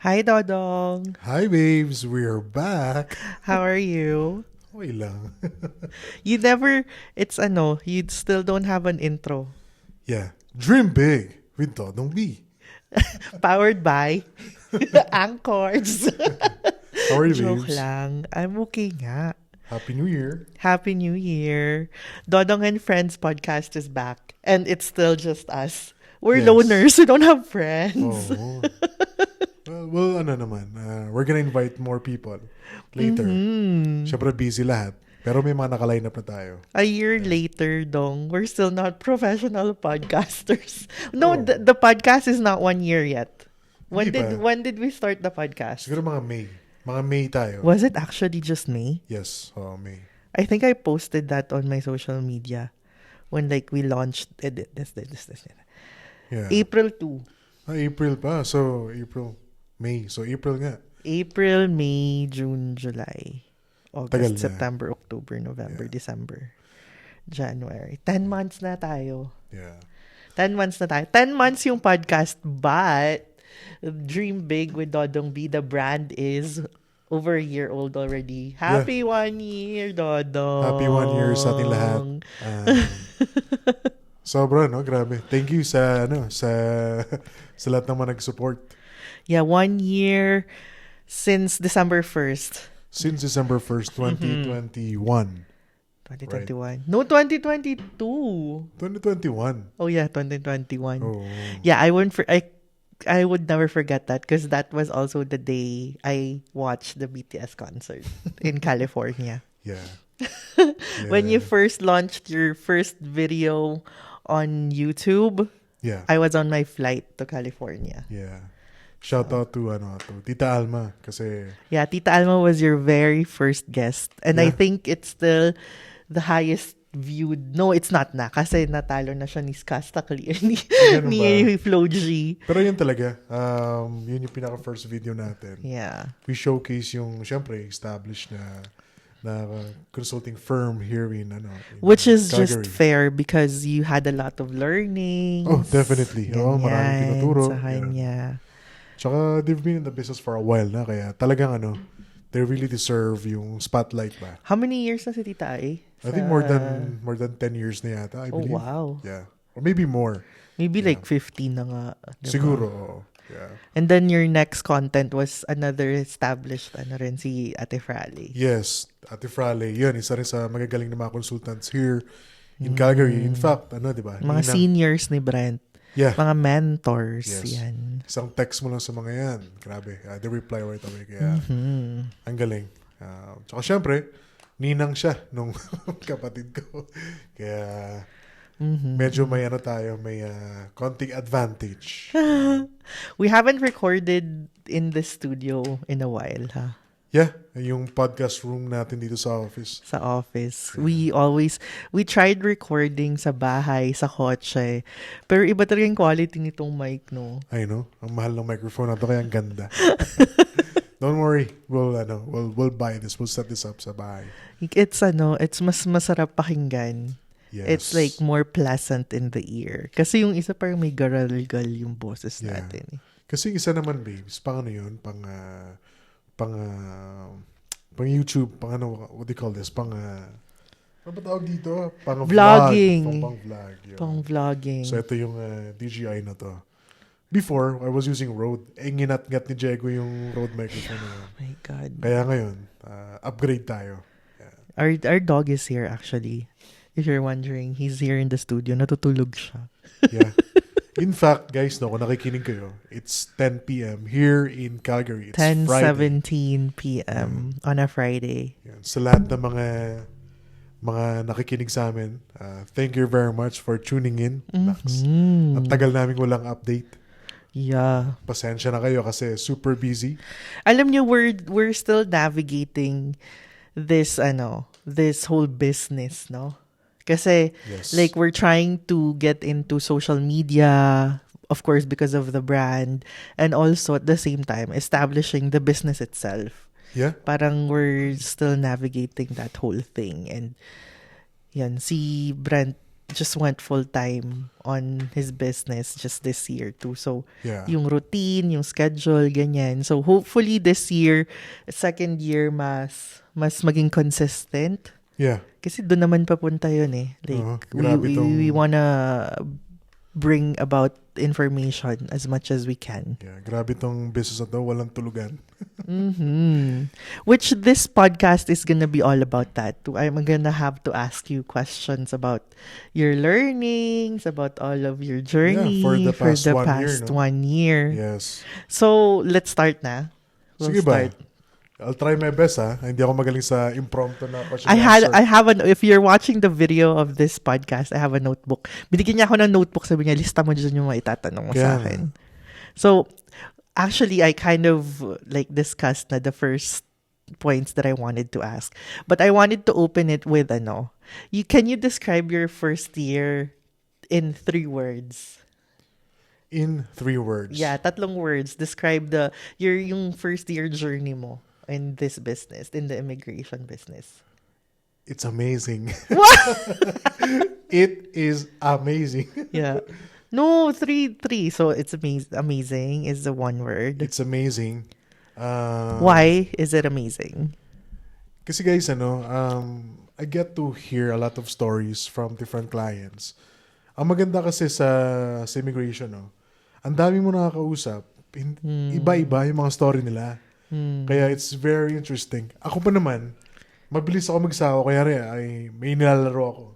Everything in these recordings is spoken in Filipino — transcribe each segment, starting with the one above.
Hi, Dodong. Hi babes, we're back. How are you? Okay lang. You still don't have an intro. Yeah, dream big with Dodong B. Powered by Anchors. How are you Joke babes? lang. I'm okay nga. Happy New Year. Happy New Year. Dodong and Friends podcast is back. And it's still just us. We're Yes. loners. We don't have friends. Oh. Well, ano naman, we're gonna invite more people later. Syempre busy lahat. Pero may mga nakaline up na tayo. A year later, Dong, we're still not professional podcasters. No, Oh. the podcast is not 1 year yet. Hindi pa. When did we start the podcast? Siguro mga May. Mga May tayo. Was it actually just May? Yes, May. I think I posted that on my social media when we launched this. Yeah. April 2. April pa. So, May. So, April nga. April, May, June, July, Tagal August, na. September, October, November, Yeah. December, January. 10 months na tayo. Yeah. 10 months na tayo. 10 months yung podcast, but Dream Big with Dodong B, the brand is over a year old already. Happy 1 year, Dodong. Happy 1 year sa ating lahat. Sobra, no? Grabe. Thank you sa sa lahat ng mga nag-support. Yeah, 1 year since December 1st. Since December 1st, 2021. 2021. No, 2022. 2021. Oh yeah, 2021. Oh. Yeah, I would never forget that because that was also the day I watched the BTS concert in California. Yeah. When you first launched your first video on YouTube, Yeah. I was on my flight to California. Yeah. Shout out to Tita Alma kasi Yeah, Tita Alma was your very first guest. And I Yeah. think it's still the highest viewed. No, it's not na. Kasi natalo na siya ni Skasta Clear. Ganun Ni ba? Flo G. Pero yun talaga, yun yung pinaka first video natin. Yeah. We showcase yung syempre established na consulting firm here in Which is Calgary. just fair because you had a lot of learning. Oh, definitely. Oo, maraming tinuturo. Sa kanya. Tsaka they've been in the business for a while na kaya talagang they really deserve yung spotlight ba. How many years na si Tita Ai? I think more than 10 years na yata, I Oh, believe. wow. Yeah. Or maybe more. Maybe 15 na nga. Diba? Siguro. Oo. Yeah. And then your next content was another established rin si Ate Frale. Yes. Ate Frale, yun, isa rin sa magagaling na mga consultants here in Calgary. In fact, di ba? Mga seniors ni Brent. Yeah. Mga mentors. Yes. Yan. Isang text mo lang sa mga yan. Grabe. They reply right away. Kaya, ang galing. Tsaka syempre, ninang siya nung kapatid ko. Kaya, medyo may may konting advantage. We haven't recorded in the studio in a while, ha? Yeah, yung podcast room natin dito sa office. Sa office. We tried recording sa bahay, sa kotse. Pero iba talaga yung quality nitong mic, no? I know. Ang mahal ng microphone na to kaya ang ganda. Don't worry. We'll buy this. We'll set this up sa bahay. It's mas masarap pakinggan. Yes. It's more pleasant in the ear. Kasi yung isa parang may garalgal yung boses Yeah. natin. Kasi isa naman, babes, pang YouTube, what do you call this? Ano ba tawag dito? Pang Vlogging. Pang vlog. Yun. Pang vlogging. So ito yung DJI na to. Before, I was using Rode. Nginat-ngat ni Diego yung Rode microphone na yun. Oh my God. Kaya ngayon, upgrade tayo. Yeah. Our dog is here actually. If you're wondering, he's here in the studio. Natutulog siya. Yeah. In fact, guys, kung nakikinig kayo, it's 10 p.m. here in Calgary. It's Friday. 10:17 p.m. on a Friday. Yan. Sa lahat ng mga nakikinig sa amin, thank you very much for tuning in. Naks. Ang tagal namin walang update. Yeah. Pasensya na kayo kasi super busy. Alam niyo, we're still navigating this whole business, no? Kasi Yes. we're trying to get into social media, of course, because of the brand, and also at the same time establishing the business itself. Yeah. Parang we're still navigating that whole thing. And yan, si Brent just went full-time on his business just this year too. So, Yeah. yung routine, yung schedule, ganyan. So, hopefully this year, second year, mas maging consistent. Yeah. Kasi doon naman papunta yun eh. Like, Grabe we tong- wanna bring about information as much as we can. Yeah, grabe tong business na to, walang tulugan. Which this podcast is gonna be all about that. I'm gonna have to ask you questions about your learnings, about all of your journey for the past 1 year, no? 1 year. Yes. So, let's start na. We'll Sige ba? start. I'll try my best ha. Hindi ako magaling sa impromptu na question I answer. have if you're watching the video of this podcast, I have a notebook. Binigyan niya ako ng notebook, sabi niya, lista mo dyan yung mga itatanong mo sa akin. So, actually, I kind of like discussed na the first points that I wanted to ask. But I wanted to open it with can you describe your first year in 3 words? In 3 words. Yeah, 3 words. Describe yung first year journey mo in this business, in the immigration business. It's amazing. What? It is amazing. Yeah. No, 3. So it's amazing is the one word. It's amazing. Why is it amazing? Kasi guys, I get to hear a lot of stories from different clients. Ang maganda kasi sa immigration, ang dami mo nakakausap. Iba-iba yung mga story nila. Kaya it's very interesting. Ako pa naman, mabilis ako magsawa. Kaya may nilalaro ako.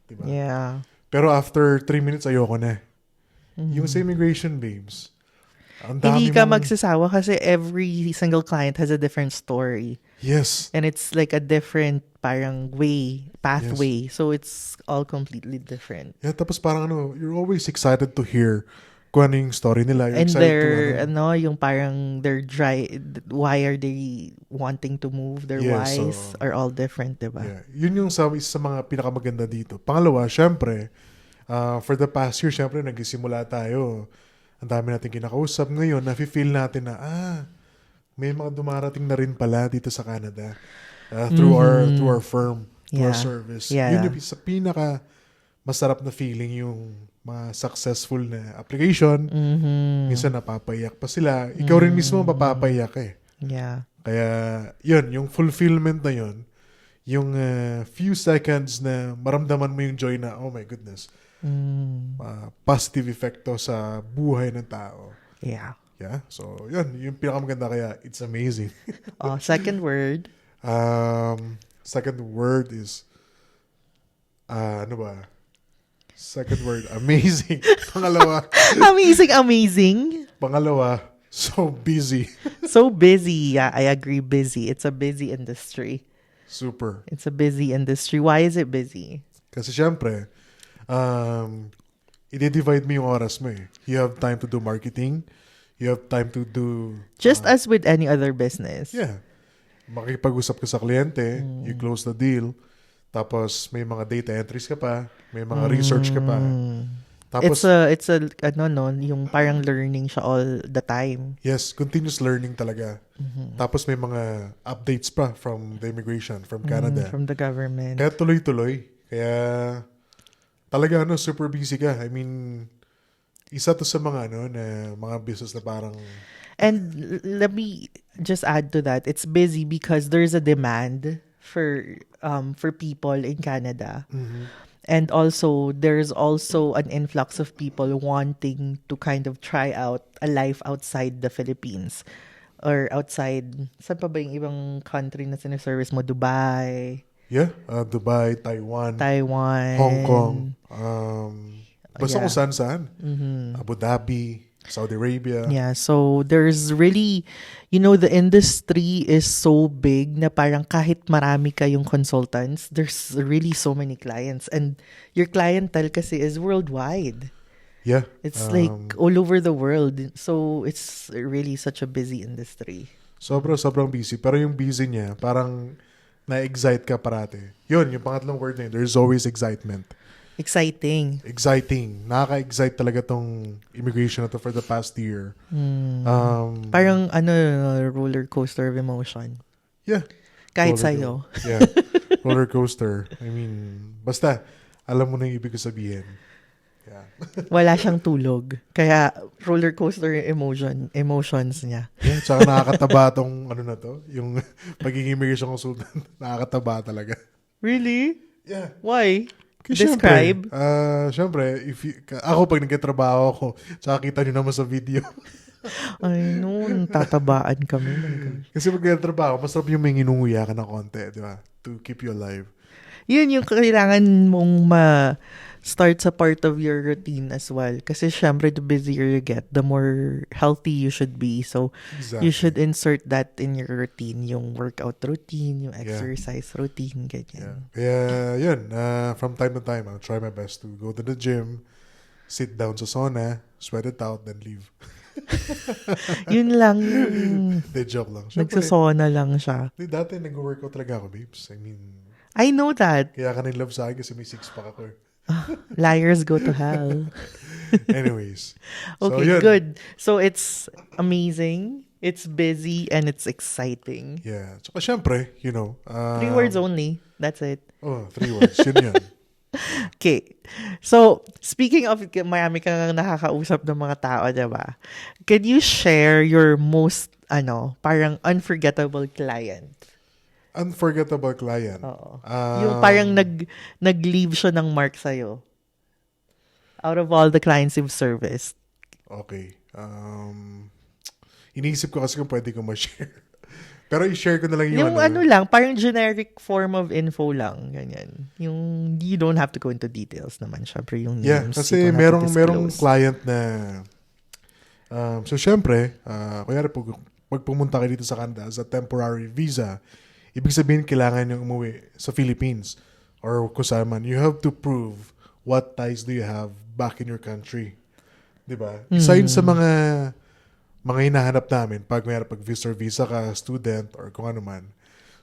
Diba? Yeah. Pero after 3 minutes, ayoko na. Yung sa immigration, babes, ang dami Hindi ka mong- magsasawa kasi every single client has a different story. Yes. And it's like a different parang pathway. Yes. So it's all completely different. Yeah, tapos parang you're always excited to hear kung ano yung story nila. You're And excited yung parang they're why are they wanting to move? Their whys are all different, diba? Yeah. Yun yung isa sa mga pinakamaganda dito. Pangalawa, syempre, for the past year, syempre, nagsimula tayo. Ang dami natin kinakausap. Ngayon, nafe-feel natin na, may mga dumarating na rin pala dito sa Canada. Through our firm, through our service. Yeah. Yun yung sa pinaka masarap na feeling, yung mga successful na application. Minsan napapaiyak pa sila. Ikaw rin mismo mapapaiyak eh. Yeah. Kaya yun, yung fulfillment na yun, yung few seconds na maramdaman mo yung joy na, oh my goodness, positive effect to sa buhay ng tao. Yeah. Yeah. So yun, yung pinakamaganda, kaya it's amazing. Second word. Second word is Second word, amazing. Pangalawa. Amazing. Pangalawa, so busy. So busy. Yeah, I agree. Busy. It's a busy industry. Super. It's a busy industry. Why is it busy? Kasi syempre, i-divide mo yung oras mo eh. You have time to do marketing. You have time to do... Just as with any other business. Yeah. Makikipag-usap ka sa kliyente, you close the deal, tapos may mga data entries ka pa, may mga research ka pa. Tapos, it's a yung parang learning siya all the time. yes, continuous learning talaga. Tapos may mga updates pa from the immigration, from Canada. From the government. Kaya tuloy-tuloy. Kaya talaga super busy ka. I mean, isa to sa mga na mga business na parang... And let me just add to that. It's busy because there's a demand for people in Canada. And also, there's also an influx of people wanting to kind of try out a life outside the Philippines. Or outside, saan pa ba yung ibang country na sinaservice mo? Dubai? Yeah, Dubai, Taiwan, Hong Kong, basta kung saan-saan. Abu Dhabi, Saudi Arabia. Yeah, so there's really, the industry is so big na parang kahit marami kayong consultants, there's really so many clients. And your clientele kasi is worldwide. Yeah. It's like all over the world. So it's really such a busy industry. Sobrang busy. Pero yung busy niya, parang na-excite ka parati. Yun, yung pangatlong word na yun, there's always excitement. Exciting. Nakaka-excite talaga tong immigration na to for the past year. Parang roller coaster of emotion. Yeah. Kahit sa'yo. Yeah. Roller coaster. I mean, basta, alam mo na yung ibig ko sabihin. Yeah. Wala siyang tulog. Kaya roller coaster yung emotions niya. Yeah, tsaka nakakataba tong ano na to, yung pagiging immigration consultant. Nakakataba talaga. Really? Yeah. Why? Kasi Describe. Syempre, ako pag nagkatrabaho ako, tsaka kita nyo naman sa video. Ay, no, tatabaan kami. Kasi pag nagkatrabaho, masarap yung may nginunguya ka ng konti, di ba? To keep you alive. Yun yung kailangan mong start sa part of your routine as well. Kasi syempre, the busier you get, the more healthy you should be. So, you should insert that in your routine. Yung workout routine, yung exercise routine, ganyan. Kaya, yun. From time to time, I'll try my best to go to the gym, sit down sa sauna, sweat it out, then leave. Yun lang. De joke lang. Nagsasona lang siya. Dati, nag-workout talaga ako, babes. I know that. Kaya ka nilove sa akin kasi may six-pack ako. Liars go to hell. Anyways. Okay, so, good. So, it's amazing, it's busy, and it's exciting. Yeah. Tsaka syempre, 3 words only. That's it. Oh, 3 words. Yun. Okay. So, speaking of, marami kang nakakausap ng mga tao, diba? Can you share your most, parang unforgettable client? Unforgettable client. Oo. Yung parang nag-leave siya ng mark sa'yo. Out of all the clients you've serviced. Okay. Iniisip ko kasi kung pwede ko ma-share. Pero i-share ko na lang yung lang, parang generic form of info lang. Ganyan. Yung, you don't have to go into details naman. Syempre, yung names. Kasi merong client na, so syempre, kunyari pag pumunta kayo dito sa Canada as a temporary visa, ibig sabihin, kailangan nyo umuwi sa Philippines or kung saan man. You have to prove what ties do you have back in your country. Diba? Isa yun sa mga hinahanap namin pag visitor visa ka, student, or kung ano man.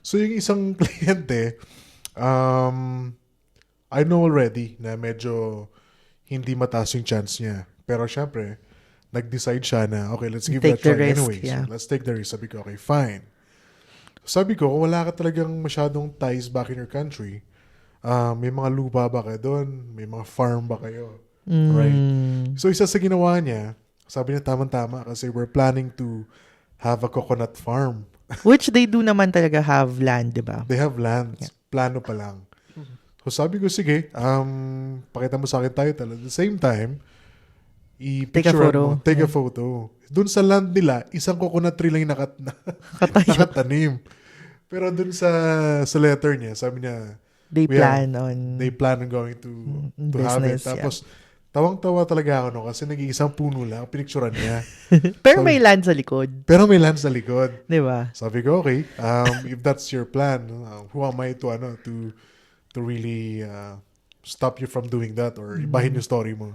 So, yung isang kliyente, I know already na medyo hindi mataas yung chance niya. Pero syempre, nag-decide siya na, okay, let's give it a try anyway. Yeah. So, let's take the risk. Sabi ko, okay, fine. Sabi ko, kung wala ka talagang masyadong ties back in your country, may mga lupa ba kayo doon? May mga farm ba kayo? Right? So, isa sa ginawa niya, sabi niya tamang-tama kasi we're planning to have a coconut farm. Which they do naman talaga have land, di ba? They have land. Yeah. Plano pa lang. So, sabi ko, sige, pakita mo sa akin title. At the same time, take a photo. Take a photo. Doon sa land nila, isang coconut tree lang yung nakatanim. Pero doon sa letter niya, sabi niya, they plan on going to have it. Tapos, tawang-tawa talaga ako kasi nag-iisang puno lang, pinicturean niya. Pero may land sa likod. Di ba? Sabi ko, okay, if that's your plan, who am I to really stop you from doing that or ibahin yung story mo.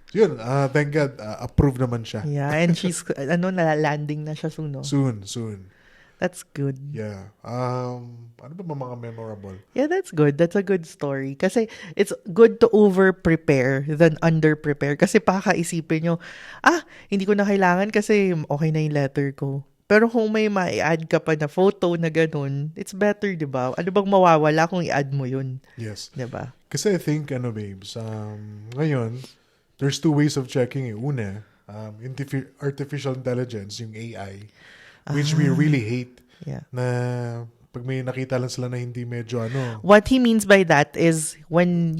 So yun, thank God, approved naman siya. Yeah, and she's, landing na siya soon, no? Soon. That's good. Yeah. Ano ba mga memorable? Yeah, that's good. That's a good story. Kasi it's good to over-prepare than under-prepare. Kasi pakakaisipin nyo, hindi ko na kailangan kasi okay na yung letter ko. Pero kung may ma-add ka pa na photo na ganun, it's better, di ba? Ano bang mawawala kung i-add mo yun? Yes. Di ba? Kasi I think, babes, ngayon, there's 2 ways of checking. Una, artificial intelligence, yung AI, which we really hate. Yeah. Na pag may nakita lang sila na hindi medyo What he means by that is when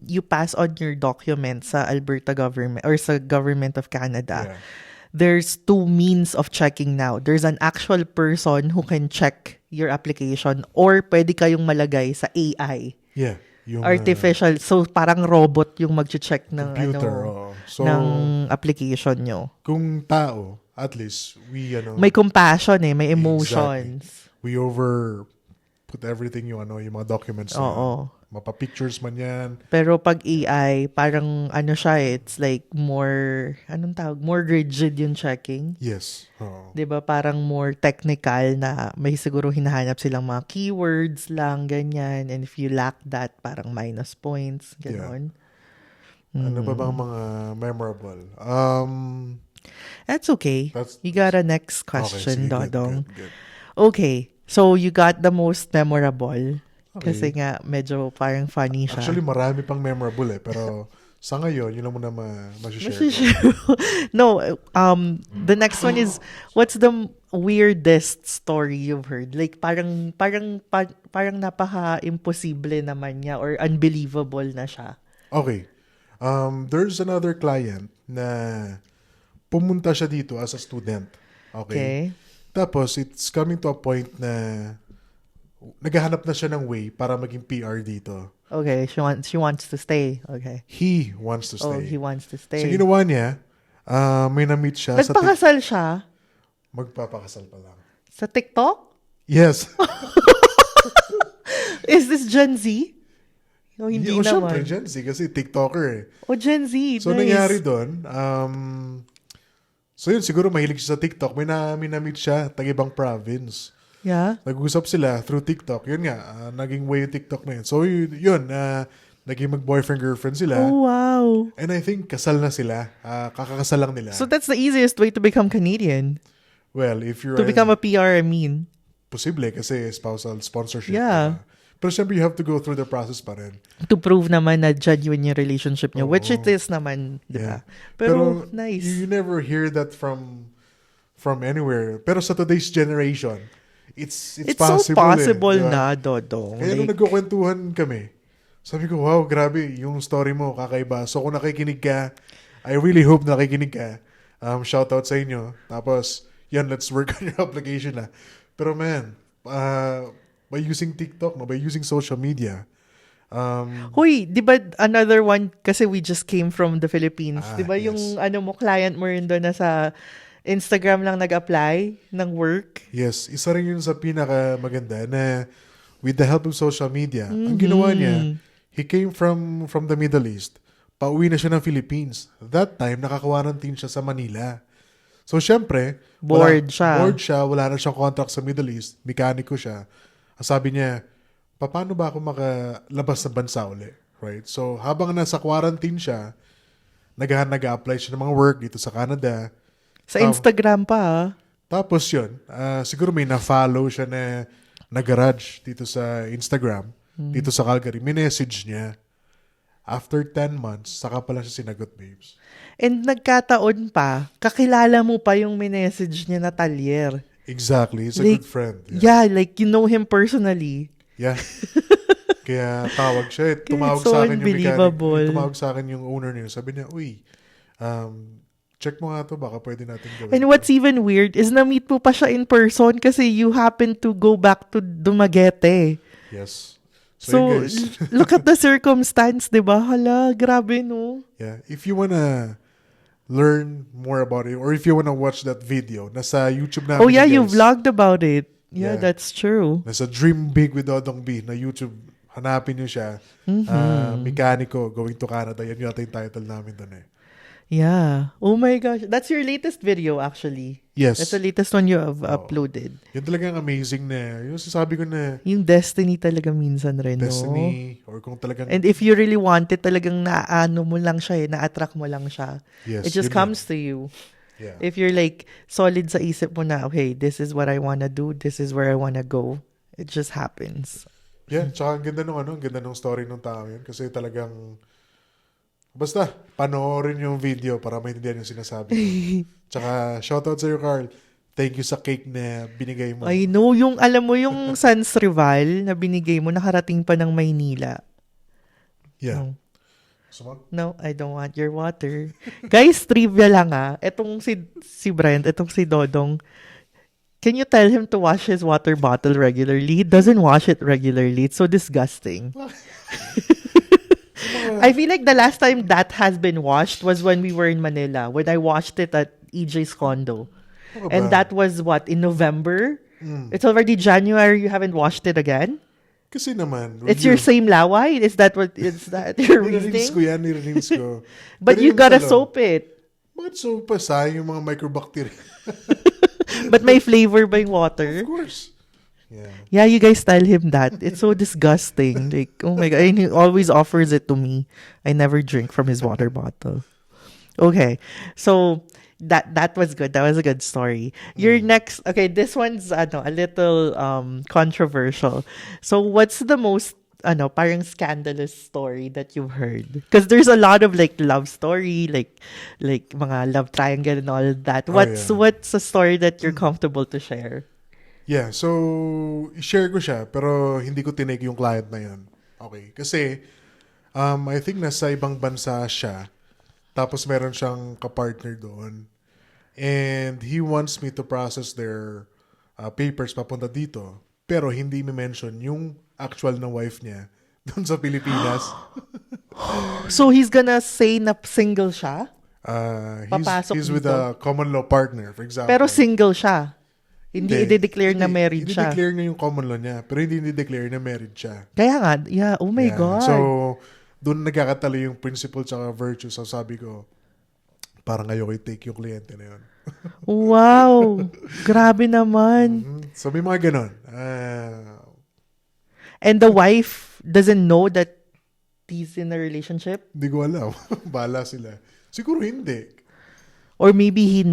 you pass on your document sa Alberta government or sa government of Canada, there's 2 means of checking now. There's an actual person who can check your application or pwede kayong malagay sa AI. Yeah. Yung, artificial. So, parang robot yung mag-check ng computer, so, ng application nyo. Kung tao, at least, we, may compassion may emotions. Exactly. We put everything yung mga documents. Oo. Mapa-pictures man yan. Pero pag AI, parang siya it's like more, more rigid yung checking. Yes. Diba? Parang more technical na may siguro hinahanap silang mga keywords lang, ganyan. And if you lack that, parang minus points, gano'n. Yeah. Ano ba bang mga memorable? That's okay. You got a next question, okay, sige, Dodong. Good. Okay. So, you got the most memorable. Kasi nga, medyo parang funny siya. Actually, marami pang memorable pero sa ngayon, yun lang muna ma-share ko. No, the next one is, what's the weirdest story you've heard? Like, parang napaka-imposible naman niya or unbelievable na siya. Okay. There's another client na pumunta siya dito as a student. Okay? Tapos, it's coming to a point na naghahanap na siya ng way para maging PR dito. Okay, she wants to stay. Okay. He wants to stay. Oh, he wants to stay. So, ginawa niya, may na-meet siya Nagpakasal siya? Magpapakasal pa lang. Sa TikTok? Yes. Is this Gen Z? No, hindi naman. Siyempre, Gen Z kasi TikToker Gen Z, So, nice. nangyari doon, so yun, siguro mahilig siya sa TikTok. May na-meet siya, tag-ibang province. Yeah? Nag-usap sila through TikTok. Yun nga, naging way yung TikTok na yun. So yun, naging mag-boyfriend-girlfriend sila. Oh, wow. And I think kasal na sila. Kakakasal lang nila. So that's the easiest way to become Canadian. Well, if you're... To become a PR, I mean. Posible kasi spousal sponsorship. Yeah. Pero syempre, you have to go through the process pa rin. To prove naman na genuine yung relationship niyo. Which it is naman, di ba? Yeah. Pero nice. You never hear that from anywhere. Pero sa today's generation, it's possible. So possible diba? na, Dodong. Kaya nung nagkukwentuhan kami, sabi ko, wow, grabe, yung story mo, kakaiba. So kung nakikinig ka, I really hope nakikinig ka. Shoutout sa inyo. Tapos, yan, let's work on your application na. Pero man, by using TikTok, by using social media, Huy, di ba another one, kasi we just came from the Philippines. Di ba yes. yung client mo rin doon na sa Instagram lang nag-apply ng work? Yes, isa rin yun sa pinaka-maganda na with the help of social media, ang ginawa niya, he came from the Middle East. Pauwi na siya ng Philippines. That time, nakaka-quarantine siya sa Manila. So, syempre, Bored siya. Wala na siyang contract sa Middle East. Mekaniko siya. Sabi niya, paano ba ako makalabas ng bansa uli? Right? So, habang nasa quarantine siya, nag-apply siya ng mga work dito sa Canada. Sa Instagram pa, Tapos yun, siguro may na-follow siya na garage dito sa Instagram, dito sa Calgary. May message niya. After 10 months, saka pala siya sinagot, babes. And nagkataon pa, kakilala mo pa yung message niya na Talyer. Exactly. He's a Like, good friend. Yeah, like you know him personally. Yeah. Kaya tawag siya. Tumawag so sa akin yung unbelievable. Tumawag sa akin yung owner niya. Sabi niya, uy, check mo nga to, baka pwede natin gawin. And what's even weird is na-meet mo pa siya in person kasi you happen to go back to Dumaguete. Yes. So guys, look at the circumstance, di ba? Hala, grabe, no? yeah. If you wanna learn more about it, or if you wanna watch that video, nasa YouTube namin. Oh yeah, guys. you vlogged about it. Yeah, Yeah. that's true. Nasa Dream Big with Dodong B na YouTube. Hanapin niyo siya. Mekaniko, Going to Canada. Yan yata yung title namin doon Yeah. Oh my gosh. That's your latest video, actually. Yes. That's the latest one you have uploaded. Yun talagang amazing na, yung sasabi ko na Yung destiny talaga minsan rin, destiny, no? or kung talagang, And if you really want it, talagang naano mo lang siya, na-attract mo lang siya. yes, It just yun comes to you. Yeah. If you're like, solid sa isip mo na, okay, this is what I wanna do, this is where I wanna go. It just happens. Yeah, tsaka ang ganda nung story nung tao yun. Kasi talagang, basta, panoorin yung video para maintindihan yung sinasabi ko. Tsaka, shoutout sa'yo, Carl. Thank you sa cake na binigay mo. I know, alam mo yung Sans Rival na binigay mo, nakarating pa ng Maynila. Yeah. No. No, I don't want your water. Guys, trivia lang Etong si Brent, etong si Dodong, can you tell him to wash his water bottle regularly? He doesn't wash it regularly. It's so disgusting. I feel like the last time that has been washed was when we were in Manila, when I washed it at EJ's condo. And that was what, in November? It's already January, you haven't washed it again? Kasi naman. It's your same laway? Is that your Nirarins ko reasoning? yan, nirarins ko. But Pero you yung gotta talong, soap it. Bakit soap pa? Sayang yung mga microbacteria. But may flavor ba yung water? Of course. Yeah. Yeah, you guys tell him that. It's so disgusting. Like, oh my God. And he always offers it to me. I never drink from his water bottle. Okay. So, That was good. That was a good story. Your next, okay, this one's a little controversial. So what's the most parang scandalous story that you've heard? Because there's a lot of like love story, like mga love triangle and all that. What's a story that you're comfortable to share? Yeah, so i-share ko siya pero hindi ko tinake yung client na yun. Okay, kasi I think nasa ibang bansa siya. Tapos meron siyang kapartner doon. And he wants me to process their papers papunta dito. Pero hindi me-mention yung actual na wife niya doon sa Pilipinas. So he's gonna say na single siya? He's with a common law partner, for example. Pero single siya? Hindi i-declare na married siya? Hindi-declare niya yung common law niya. Pero hindi i-declare na married siya. Kaya nga, yeah, oh my God. So, doon nagkakatali yung principle tsaka virtue. So, sabi ko, parang ayoko i-take yung kliyente na yun. Wow! Grabe naman. So, may mga ganon. And the wife doesn't know that he's in a relationship? Hindi ko alam. Bahala sila. Siguro hindi. Or maybe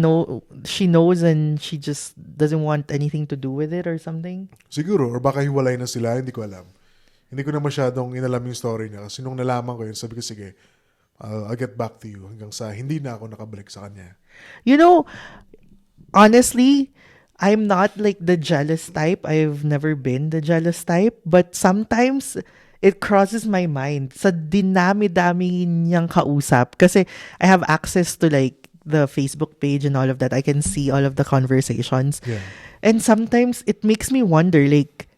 she knows and she just doesn't want anything to do with it or something? Siguro. Or baka hiwalay na sila. Hindi ko alam. Hindi ko na masyadong inalam yung story niya. Kasi nung nalaman ko yun, sabi ko, sige, I'll get back to you. Hanggang sa hindi na ako nakabalik sa kanya. You know, honestly, I'm not like the jealous type. I've never been the jealous type. But sometimes, it crosses my mind. Sa dinami-dami niyang kausap. Kasi I have access to like the Facebook page and all of that. I can see all of the conversations. Yeah. And sometimes, it makes me wonder, like,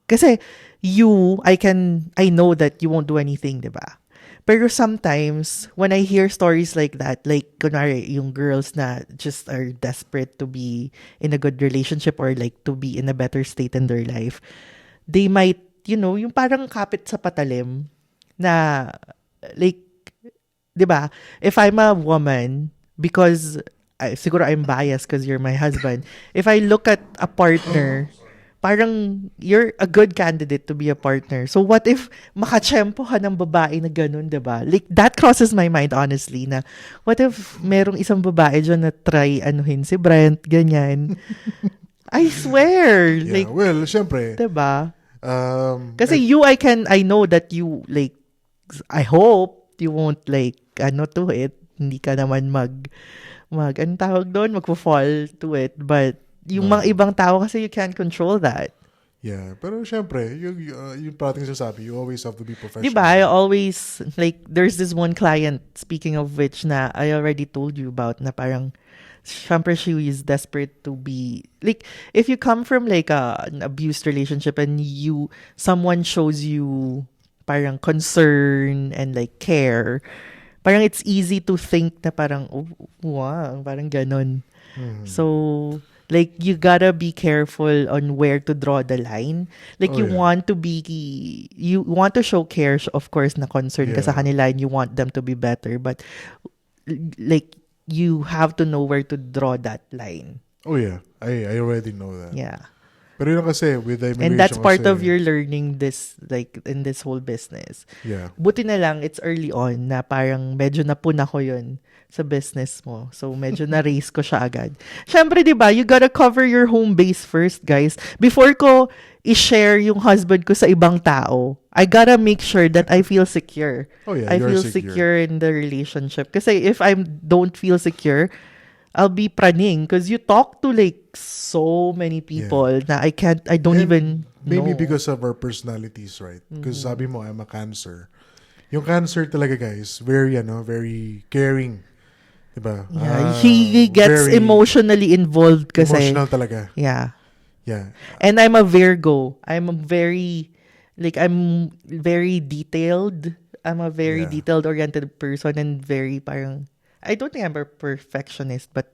kasi I know that you won't do anything, diba? Pero sometimes, when I hear stories like that, like, kunwari, yung girls na just are desperate to be in a good relationship or like to be in a better state in their life, they might, yung parang kapit sa patalim na, like, diba? If I'm a woman, because, siguro I'm biased because you're my husband, if I look at a partner, parang you're a good candidate to be a partner. So what if makachempo ka ng babae na ganun, diba? Like, that crosses my mind, honestly, na what if merong isang babae dyan na try anuhin si Brent, ganyan. I swear. Yeah, like, well, syempre. Diba? Kasi I know that you, like, I hope you won't, like, to it. Hindi ka naman anong tawag doon? Magpo-fall to it. But, yung mga ibang tao kasi you can't control that. Yeah, pero syempre, yung parating sasabi, you always have to be professional. Diba? I always, like, there's this one client, speaking of which, na I already told you about, na parang, syempre she is desperate to be, like, if you come from, like, an abused relationship and someone shows you parang concern and, like, care, parang it's easy to think na parang, oh, wow, parang ganon. So, like, you gotta be careful on where to draw the line. Like, you want to show care, of course, na concern ka sa kanila and you want them to be better. But, like, you have to know where to draw that line. Oh, yeah. I already know that. Yeah. Pero yun kasi, with the immigration and that's part kasi, of your learning this, like, in this whole business. Yeah. Buti na lang, it's early on na parang medyo napuna ko yun sa business mo. So, medyo na-raise ko siya agad. Siyempre, di ba, you gotta cover your home base first, guys. Before ko i-share yung husband ko sa ibang tao, I gotta make sure that I feel secure. Oh, yeah, I feel secure in the relationship. Kasi if I don't feel secure, I'll be praning because you talk to like so many people na I don't even maybe know. Because of our personalities, right? Because sabi mo, I'm a Cancer. Yung Cancer talaga, guys, very caring. Diba? Yeah, he gets emotionally involved kasi. Emotional talaga. Yeah. Yeah. And I'm a Virgo. I'm very detailed. I'm a very detailed-oriented person and very parang, I don't think I'm a perfectionist, but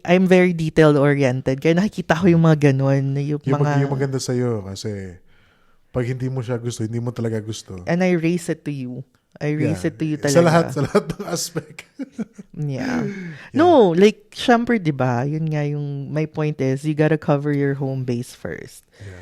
I'm very detail-oriented. Kaya nakikita ko yung mga ganun. Yung maganda sa'yo kasi pag hindi mo siya gusto, hindi mo talaga gusto. And I raise it to you. I raise it to you talaga. Sa lahat ng aspect. Yeah. No, like, syempre, diba? Yun nga yung, my point is, you gotta cover your home base first. Yeah.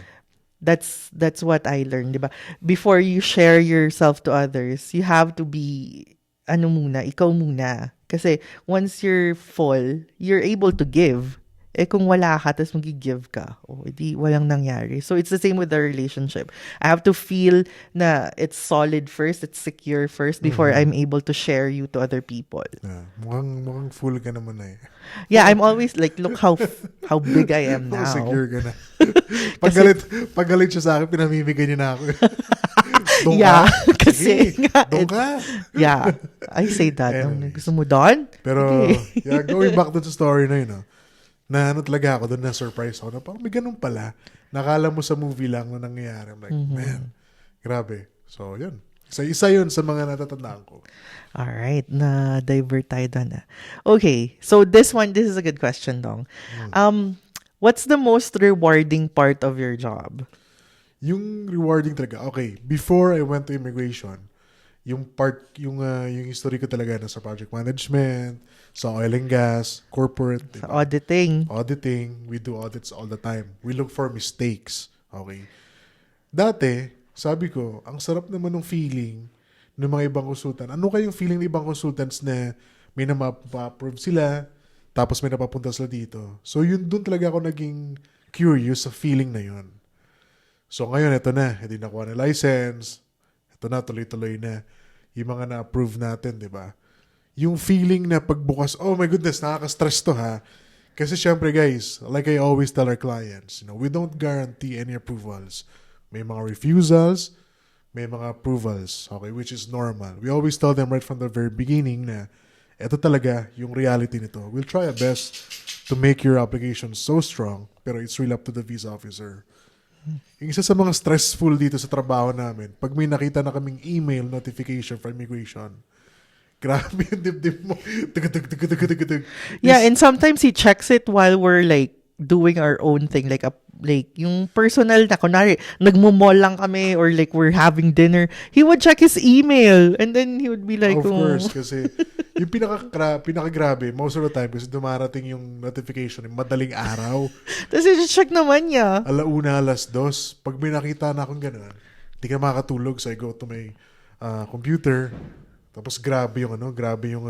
That's what I learned, diba? Before you share yourself to others, you have to be ikaw muna. Kasi once you're full, you're able to give. Eh kung wala ka, tapos mag-give ka, edi walang nangyari. So it's the same with the relationship. I have to feel na it's solid first, it's secure first before I'm able to share you to other people. Mukhang full ka naman eh. Yeah, I'm always like, look how big I am now. Secure ka na. Pag galit siya sa akin, pinamimigay niya na ako. Yeah, kasi doon ka. Yeah, I say that. Anyways. Gusto mo doon? Pero, yeah, going back to the story na yun, na talaga ako doon, na surprise ako na parang may ganun pala. Nakala mo sa movie lang na nangyayari. I'm like, man, grabe. So, yun. Isa yun sa mga natatandaan ko. Alright, na-divert tayo doon. Okay, so this is a good question, Dong. What's the most rewarding part of your job? Yung rewarding talaga, okay, before I went to immigration, yung history ko talaga na sa project management, sa oil and gas, corporate, Sa auditing. We do audits all the time. We look for mistakes. Okay. Dati, sabi ko, ang sarap naman ng feeling ng mga ibang consultant. Ano kayong feeling ng ibang consultants na may na-approve sila, tapos may napapunta sila dito. So, doon talaga ako naging curious sa feeling na yun. So, ngayon, ito na. Hindi nakuha na license. Ito na, tuloy-tuloy na. Yung mga na-approve natin, di ba? Yung feeling na pagbukas, oh my goodness, nakaka-stress to ha. Kasi syempre guys, like I always tell our clients, we don't guarantee any approvals. May mga refusals, may mga approvals, okay, which is normal. We always tell them right from the very beginning na ito talaga yung reality nito. We'll try our best to make your application so strong, pero it's really up to the visa officer. Yung isa sa mga stressful dito sa trabaho namin, pag may nakita na kaming email notification from immigration, grabe yung dibdib mo. Yeah, and sometimes he checks it while we're like doing our own thing, like yung personal na, kunwari, nagmumall lang kami or like we're having dinner, he would check his email and then he would be like, of course, kasi yung pinakagrabe, most of the time, kasi dumarating yung notification yung madaling araw. Tapos i-check naman niya. 1:00, 2:00. Pag may nakita na akong gano'n, hindi ka makakatulog, so I go to my computer. Tapos grabe yung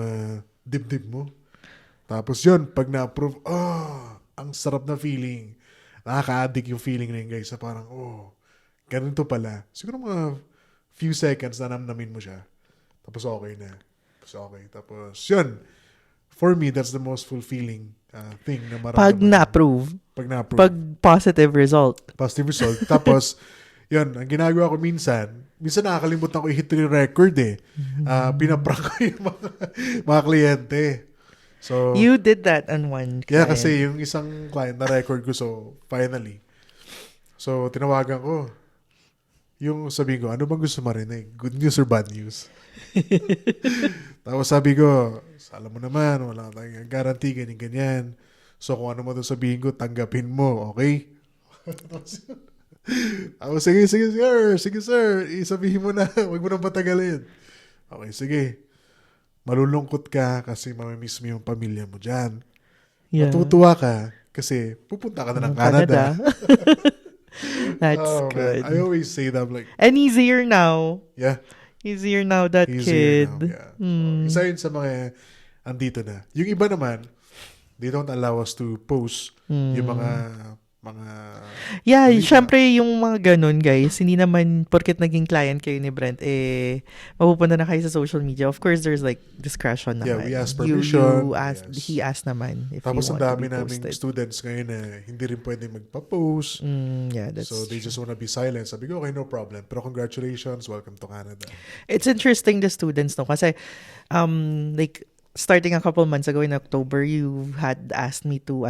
dibdib mo. Tapos yun, pag na-approve, ang sarap na feeling. Nakaka-addict yung feeling na yun, guys. Na parang, ganito pala. Siguro mga few seconds na namnamin mo siya. Tapos okay na. Tapos yun. For me, that's the most fulfilling thing na maramdaman. Pag na-approve. Pag positive result. Tapos, yun, ang ginagawa ko minsan nakakalimutan ko i-hit yung record eh. Pinaprank ko yung mga kliyente. So, you did that on one client. Yeah, kasi yung isang client na record ko, so finally. So, tinawagan ko. Yung sabi ko, ano bang gusto marinig? Good news or bad news? Tapos sabi ko, alam mo naman, wala tayong guarantee, ganyan. So, kung ano mo doon sabihin ko, tanggapin mo, okay? Sige sir, isabihin mo na, huwag mo nang patagalin. Okay, sige. Malulungkot ka kasi mamimiss mo yung pamilya mo dyan. Yeah. Matutuwa ka kasi pupunta ka na ng Canada. That's good. Man. I always say that, like, and easier now. Yeah. Easier now, that kid. Now, yeah. Isa yun sa mga andito na. Yung iba naman, they don't allow us to post yung mga yeah, syempre yung mga ganun, guys, hindi naman porket naging client kayo ni Brent, mapupunta na kayo sa social media. Of course, there's like discretion naman. Yeah, we ask permission. He asked naman if tapos you want ang dami to be posted. naming students ngayon na hindi rin pwede magpa-post. So they just wanna be silent. Sabi ko, okay, no problem. Pero congratulations, welcome to Canada. It's interesting, the students, no? Kasi, like, starting a couple months ago in October, you had asked me to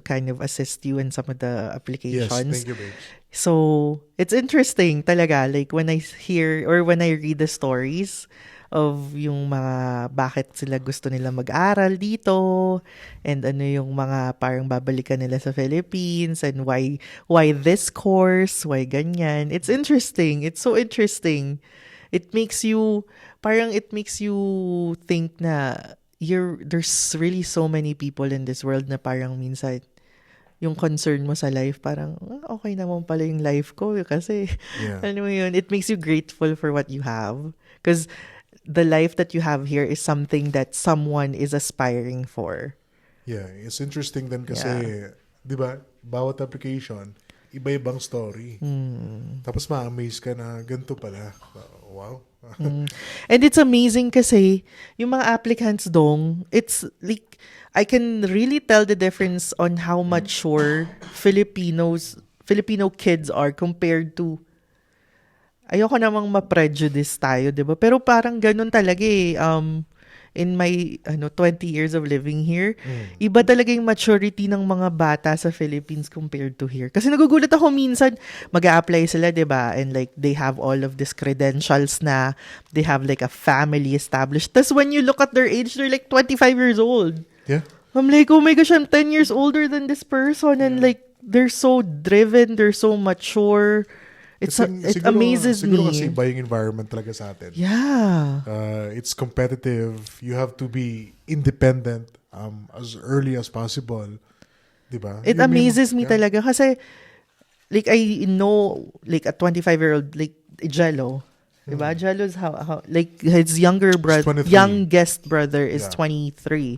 kind of assist you in some of the applications. Yes, thank you, babe. So, it's interesting talaga, like when I hear or when I read the stories of yung mga bakit sila gusto nila mag-aral dito and ano yung mga parang babalikan nila sa Philippines and why this course, why ganyan. It's interesting. It's so interesting. It makes you think na there's really so many people in this world na parang minsan yung concern mo sa life parang okay naman pala yung life ko kasi ano mo yun, it makes you grateful for what you have because the life that you have here is something that someone is aspiring for. Yeah, it's interesting din kasi, di ba, bawat application, iba-ibang story. Tapos ma-amaze ka na ganito pala. Wow. And it's amazing kasi yung mga applicants dong, it's like, I can really tell the difference on how mature Filipino kids are compared to, ayoko namang ma-prejudice tayo, di ba? Pero parang ganun talaga eh. In my 20 years of living here, iba talaga yung maturity ng mga bata sa Philippines compared to here. Kasi nagugulat ako minsan, mag-a-apply sila, diba? And like, they have all of these credentials na, they have like a family established. Tapos when you look at their age, they're like 25 years old. Yeah. I'm like, oh my gosh, I'm 10 years older than this person. And like, they're so driven, they're so mature. It amazes me. Siguro kasi buying environment talaga sa atin. Yeah. It's competitive. You have to be independent as early as possible. Diba? It amazes me talaga kasi like I know like a 25-year-old like Jello. Diba? Jello's how like his youngest brother is 23.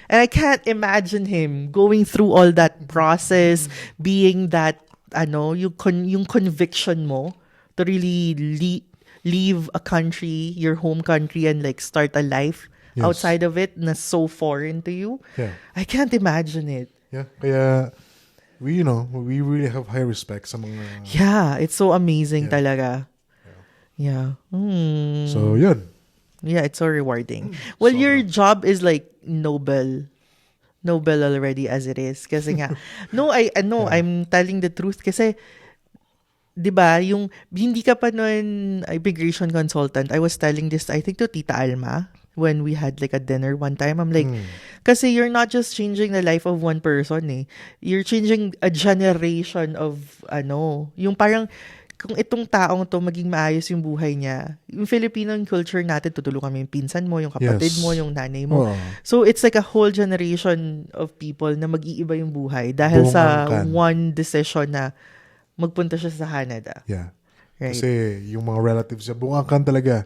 And I can't imagine him going through all that process, being that yung conviction mo to really leave a country, your home country, and like start a life outside of it na so foreign to you. Yeah. I can't imagine it. Yeah. Kaya we really have high respect sa mga... Yeah, it's so amazing talaga. Yeah. So, yun. Yeah, it's so rewarding. Well, your job is like noble already as it is. Kasi nga, I'm telling the truth kasi, di ba, yung, hindi ka pa noon immigration consultant, I was telling this, I think to Tita Alma, when we had like a dinner one time, I'm like, kasi you're not just changing the life of one person eh. You're changing a generation of, yung parang, kung itong taong to maging maayos yung buhay niya, yung Filipino culture natin, tutulungan mo yung pinsan mo, yung kapatid mo, yung nanay mo. So, it's like a whole generation of people na mag-iiba yung buhay dahil sa one decision na magpunta siya sa Canada. Yeah. Right? Kasi yung mga relatives niya, buangkan talaga.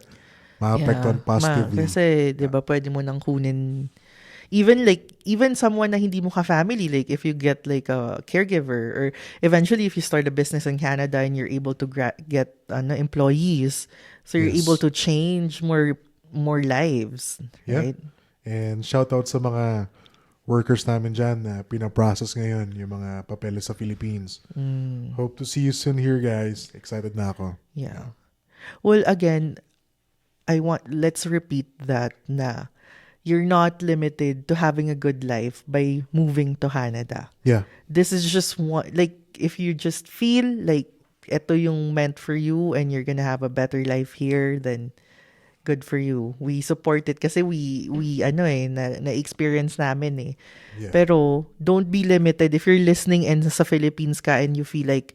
Ma-apektuhan positively. Kasi, di ba, pwede mo nang kunin even someone na hindi mo ka-family, like if you get like a caregiver or eventually if you start a business in Canada and you're able to get employees, so you're able to change more lives, right? And shout out sa mga workers namin dyan na pinaprocess ngayon yung mga papeles sa Philippines. Hope to see you soon here, guys. Excited na ako. Yeah. Well, again, let's repeat that na you're not limited to having a good life by moving to Canada. Yeah. This is just one, like, if you just feel like ito yung meant for you and you're gonna have a better life here, then good for you. We support it kasi we na-experience namin eh. Yeah. Pero don't be limited. If you're listening and sa Philippines ka and you feel like,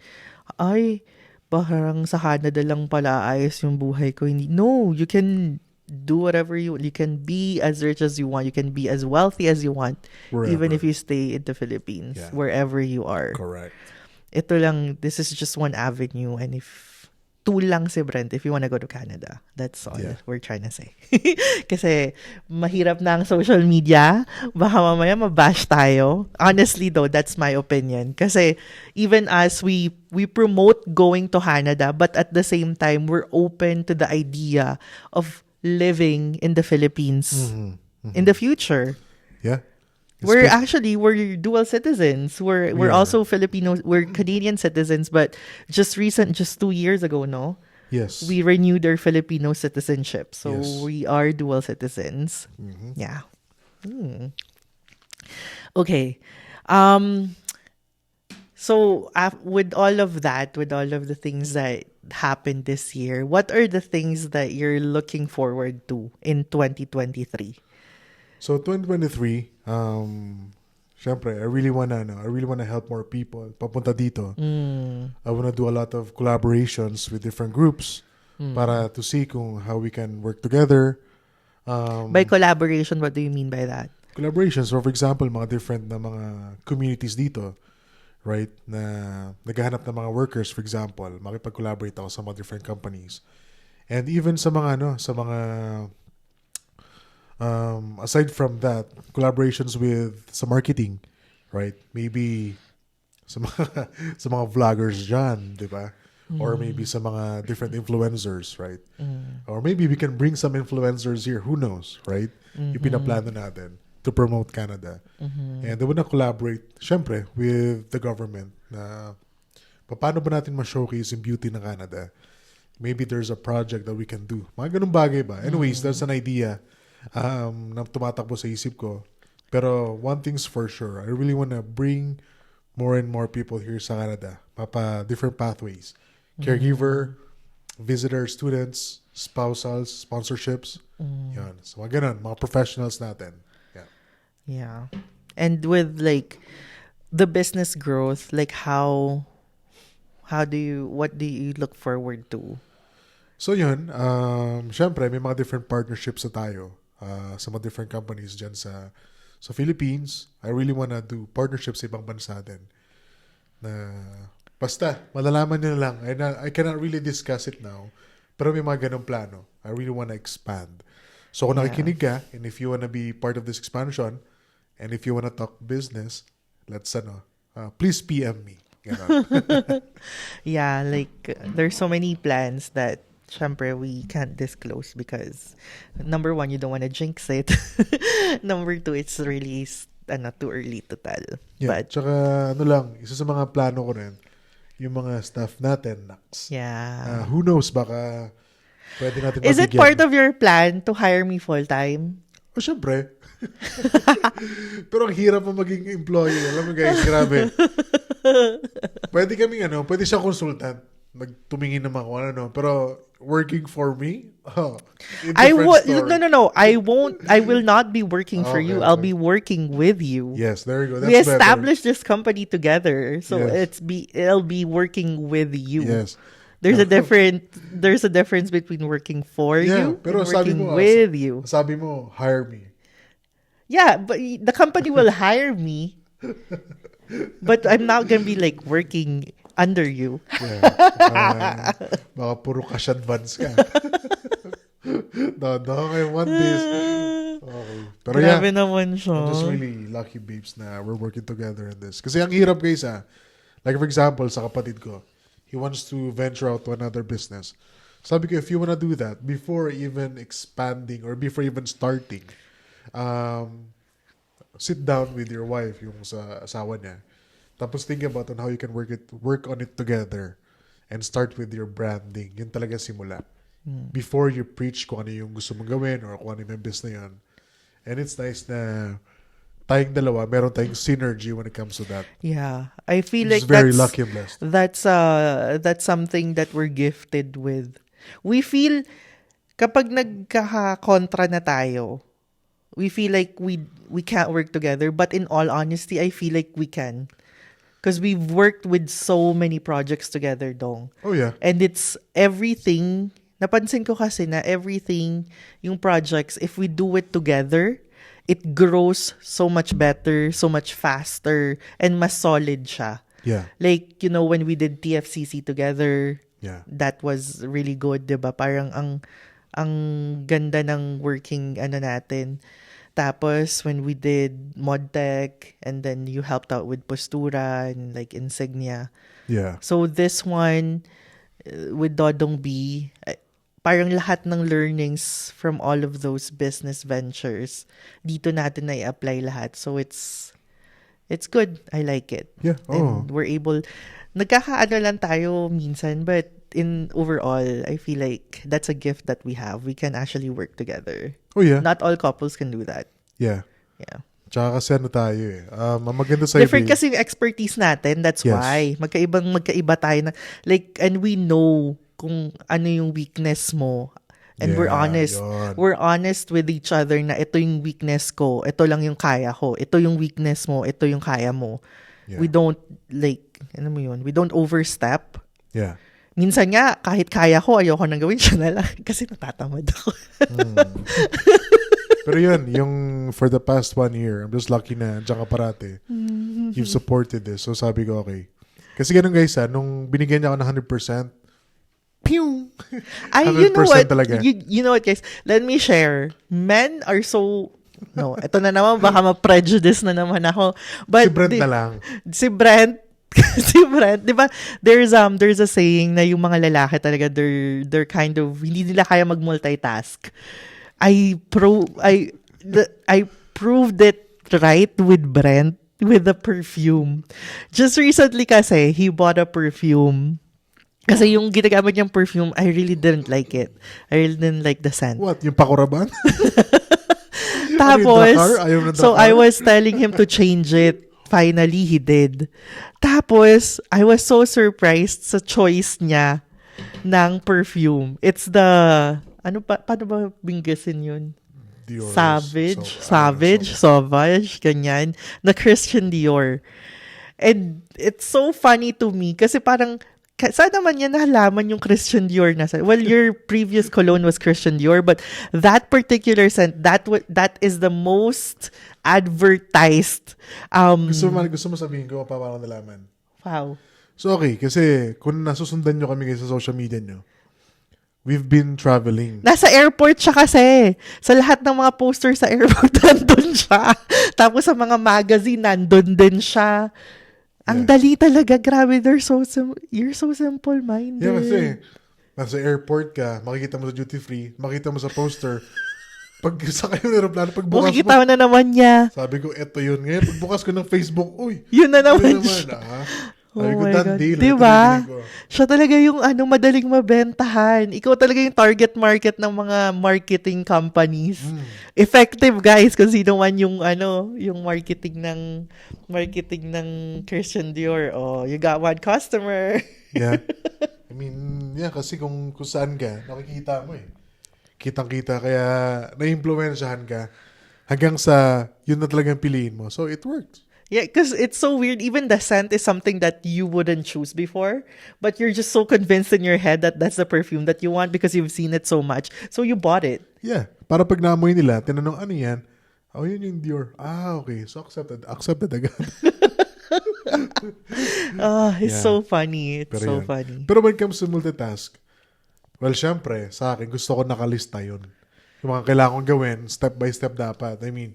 ay, parang sa Canada lang pala ayos yung buhay ko. No, you can do whatever you can be as rich as you want, you can be as wealthy as you want, even if you stay in the Philippines, wherever you are. Correct. Ito lang, this is just one avenue, and if tool lang si Brent if you wanna go to Canada. That's all we're trying to say. Kasi mahirap na ang social media, baka mamaya mabash tayo. Honestly though, that's my opinion. Kasi even us, we promote going to Canada, but at the same time, we're open to the idea of living in the Philippines in the future. Yeah. We're dual citizens. We're also Filipino. We're Canadian citizens, but just 2 years ago, no? Yes. We renewed our Filipino citizenship. So we are dual citizens. Yeah. Okay. So with all of that, with all of the things that happened this year, what are the things that you're looking forward to in 2023? So 2023, syempre, I really wanna help more people papunta dito. I wanna do a lot of collaborations with different groups para to see how we can work together. By collaboration, what do you mean by that? Collaborations, so for example, mga different na mga communities dito, right? Na naghahanap ng mga workers, for example, makipag-collaborate ako sa mga different companies. And even sa mga aside from that, collaborations with sa marketing, right? Maybe sa mga, sa mga vloggers dyan, di ba? Or maybe sa mga different influencers, right? Or maybe we can bring some influencers here. Who knows, right? Yung pinaplano natin to promote Canada. And they wanna collaborate, syempre, with the government na paano ba natin ma-showcase yung beauty ng Canada? Maybe there's a project that we can do. Mga ganun bagay ba? Anyways, that's an idea na tumatakbo sa isip ko. Pero one thing's for sure, I really wanna bring more and more people here sa Canada. Different pathways. Caregiver, visitor, students, spousals, sponsorships. Yan. So, mga ganun, mga professionals natin. Yeah. Yeah. And with like the business growth, like what do you look forward to? So yun, syempre may mga different partnerships na tayo sa mga different companies dyan sa Philippines. I really wanna do partnerships sa ibang bansa din. Na basta, malalaman nyo lang. I cannot really discuss it now. Pero may mga ganong plano. I really wanna expand. So kung nakikinig ka, and if you wanna be part of this expansion, and if you wanna talk business, please PM me. Yeah, like there's so many plans that syempre we can't disclose because number one, you don't want to jinx it. Number two, it's really too early to tell. Yeah, but tsaka isa sa mga plano ko rin, yung mga staff natin, Nax. Yeah. Who knows, baka pwede natin Is it mabigyan. part of your plan to hire me full-time? O, syempre. Pero ang hirap mo maging employee. Alam mo guys, grabe. Pwede siya consultant. Nagtumingin naman ako, Pero working for me? No. I will not be working for you. Okay. I'll be working with you. Yes, there you go. That's We established better. this company together. So Yes. it'll be working with you. Yes. There's a difference between working for you pero and sabi working mo, with you. Sabi mo, hire me. Yeah, but the company will hire me. But I'm not gonna be like working under you. Yeah. Baka puro cash advance ka. No, I want this. Okay. Pero Grabe naman siya. I'm just really lucky, babes, na we're working together in this. Kasi ang hirap, guys, Like, for example, sa kapatid ko, he wants to venture out to another business. Sabi ko, if you wanna do that, before even expanding or before even starting, sit down with your wife, yung sa asawa niya. Tapos think about on how you can work on it together and start with your branding. Yun talaga simula. Before you preach kung ano yung gusto mong gawin or kung ano yung business na yun. And it's nice na tayong dalawa, meron tayong synergy when it comes to that. Yeah. I feel It's like very lucky and blessed. That's something that we're gifted with. We feel kapag nagkaka-kontra na tayo, we feel like we can't work together, but in all honesty, I feel like we can. Because we've worked with so many projects together, Dong. Oh, yeah. And it's everything. Napansin ko kasi na everything, yung projects, if we do it together, it grows so much better, so much faster, and mas solid siya. Yeah. Like, when we did TFCC together, Yeah. that was really good, diba? Parang ang ganda ng working natin. Tapos, when we did ModTech, and then you helped out with Postura and like Insignia. Yeah. So, this one, with Dodong B, parang lahat ng learnings from all of those business ventures, dito natin na i-apply lahat. So, it's good. I like it. Yeah. And we're able, nagkakaano lang tayo minsan, but in overall, I feel like that's a gift that we have. We can actually work together. Oh, yeah. Not all couples can do that. Yeah. Yeah. Tsaka kasi tayo ang maganda sa Different kasi yung expertise natin. That's Yes. why. Magkaiba tayo na. Like, and we know kung ano yung weakness mo. And we're honest. Yun. We're honest with each other na ito yung weakness ko. Ito lang yung kaya ko. Ito yung weakness mo. Ito yung kaya mo. Yeah. We don't we don't overstep. Yeah. Minsan nga, kahit kaya ko, ayoko nang gawin siya na lang. Kasi natatamad ako. Pero yun, yung for the past 1 year, I'm just lucky na dyan ka parate. You've supported this. So sabi ko, okay. Kasi ganun guys, nung binigyan niya ako ng 100%, Pew! You know 100% what? talaga. You know what, guys? Let me share. Men are so... No, ito na naman, baka ma-prejudice na naman ako. But Si Brent na lang. Si Brent, si Brent, di ba, there's a saying na yung mga lalaki talaga, they're kind of, hindi nila kaya mag-multitask. I proved it right with Brent, with the perfume. Just recently kasi, he bought a perfume. Kasi yung ginagamit niyang perfume, I really didn't like it. I really didn't like the scent. What? Yung pakuraban? Tapos, so Dakar? I was telling him to change it. Finally, he did. Tapos, I was so surprised sa choice niya ng perfume. It's the, paano ba binggasin yun? Dior. Sauvage, ganyan, na Christian Dior. And it's so funny to me kasi parang, saan naman yan nahalaman yung Christian Dior na sa... Well, your previous cologne was Christian Dior, but that particular scent, that is the most advertised. Gusto mo sabihin ko paano nalaman? Wow. So, okay. Kasi kung nasusundan nyo kami sa social media nyo, we've been traveling. Nasa airport siya kasi. Sa lahat ng mga posters sa airport, nandun siya. Tapos sa mga magazine, nandun din siya. Ang dali talaga. Grabe, you're so simple-minded. Yeah, kasi nasa airport ka, makikita mo sa duty-free, makikita mo sa poster, pag sa kayo ng aeroplano, pagbukas makikita mo na naman niya. Sabi ko, eto yun. Ngayon, pagbukas ko ng Facebook, uy, yun na naman siya. Sabi ko, done deal. Diba? Siya talaga yung madaling mabentahan. Ikaw talaga yung target market ng mga marketing companies. Effective, guys, kung sino man yung marketing ng Christian Dior. Oh, you got one customer. Yeah. I mean, kasi kung saan ka, nakikita mo eh. Kitang-kita, kaya na-influensyahan ka hanggang sa yun na talagang piliin mo. So, it worked. Yeah, because it's so weird. Even the scent is something that you wouldn't choose before, but you're just so convinced in your head that that's the perfume that you want because you've seen it so much. So you bought it. Yeah. Para pag naamoy nila, tinanong, ano yan? Oh, yun yung Dior. Okay. So accepted. Accepted agad. It's so funny. It's so funny. Pero when it comes to multitask, well, syempre, sa akin, gusto ko nakalista yun. Yung mga kailangan kong gawin, step by step dapat. I mean,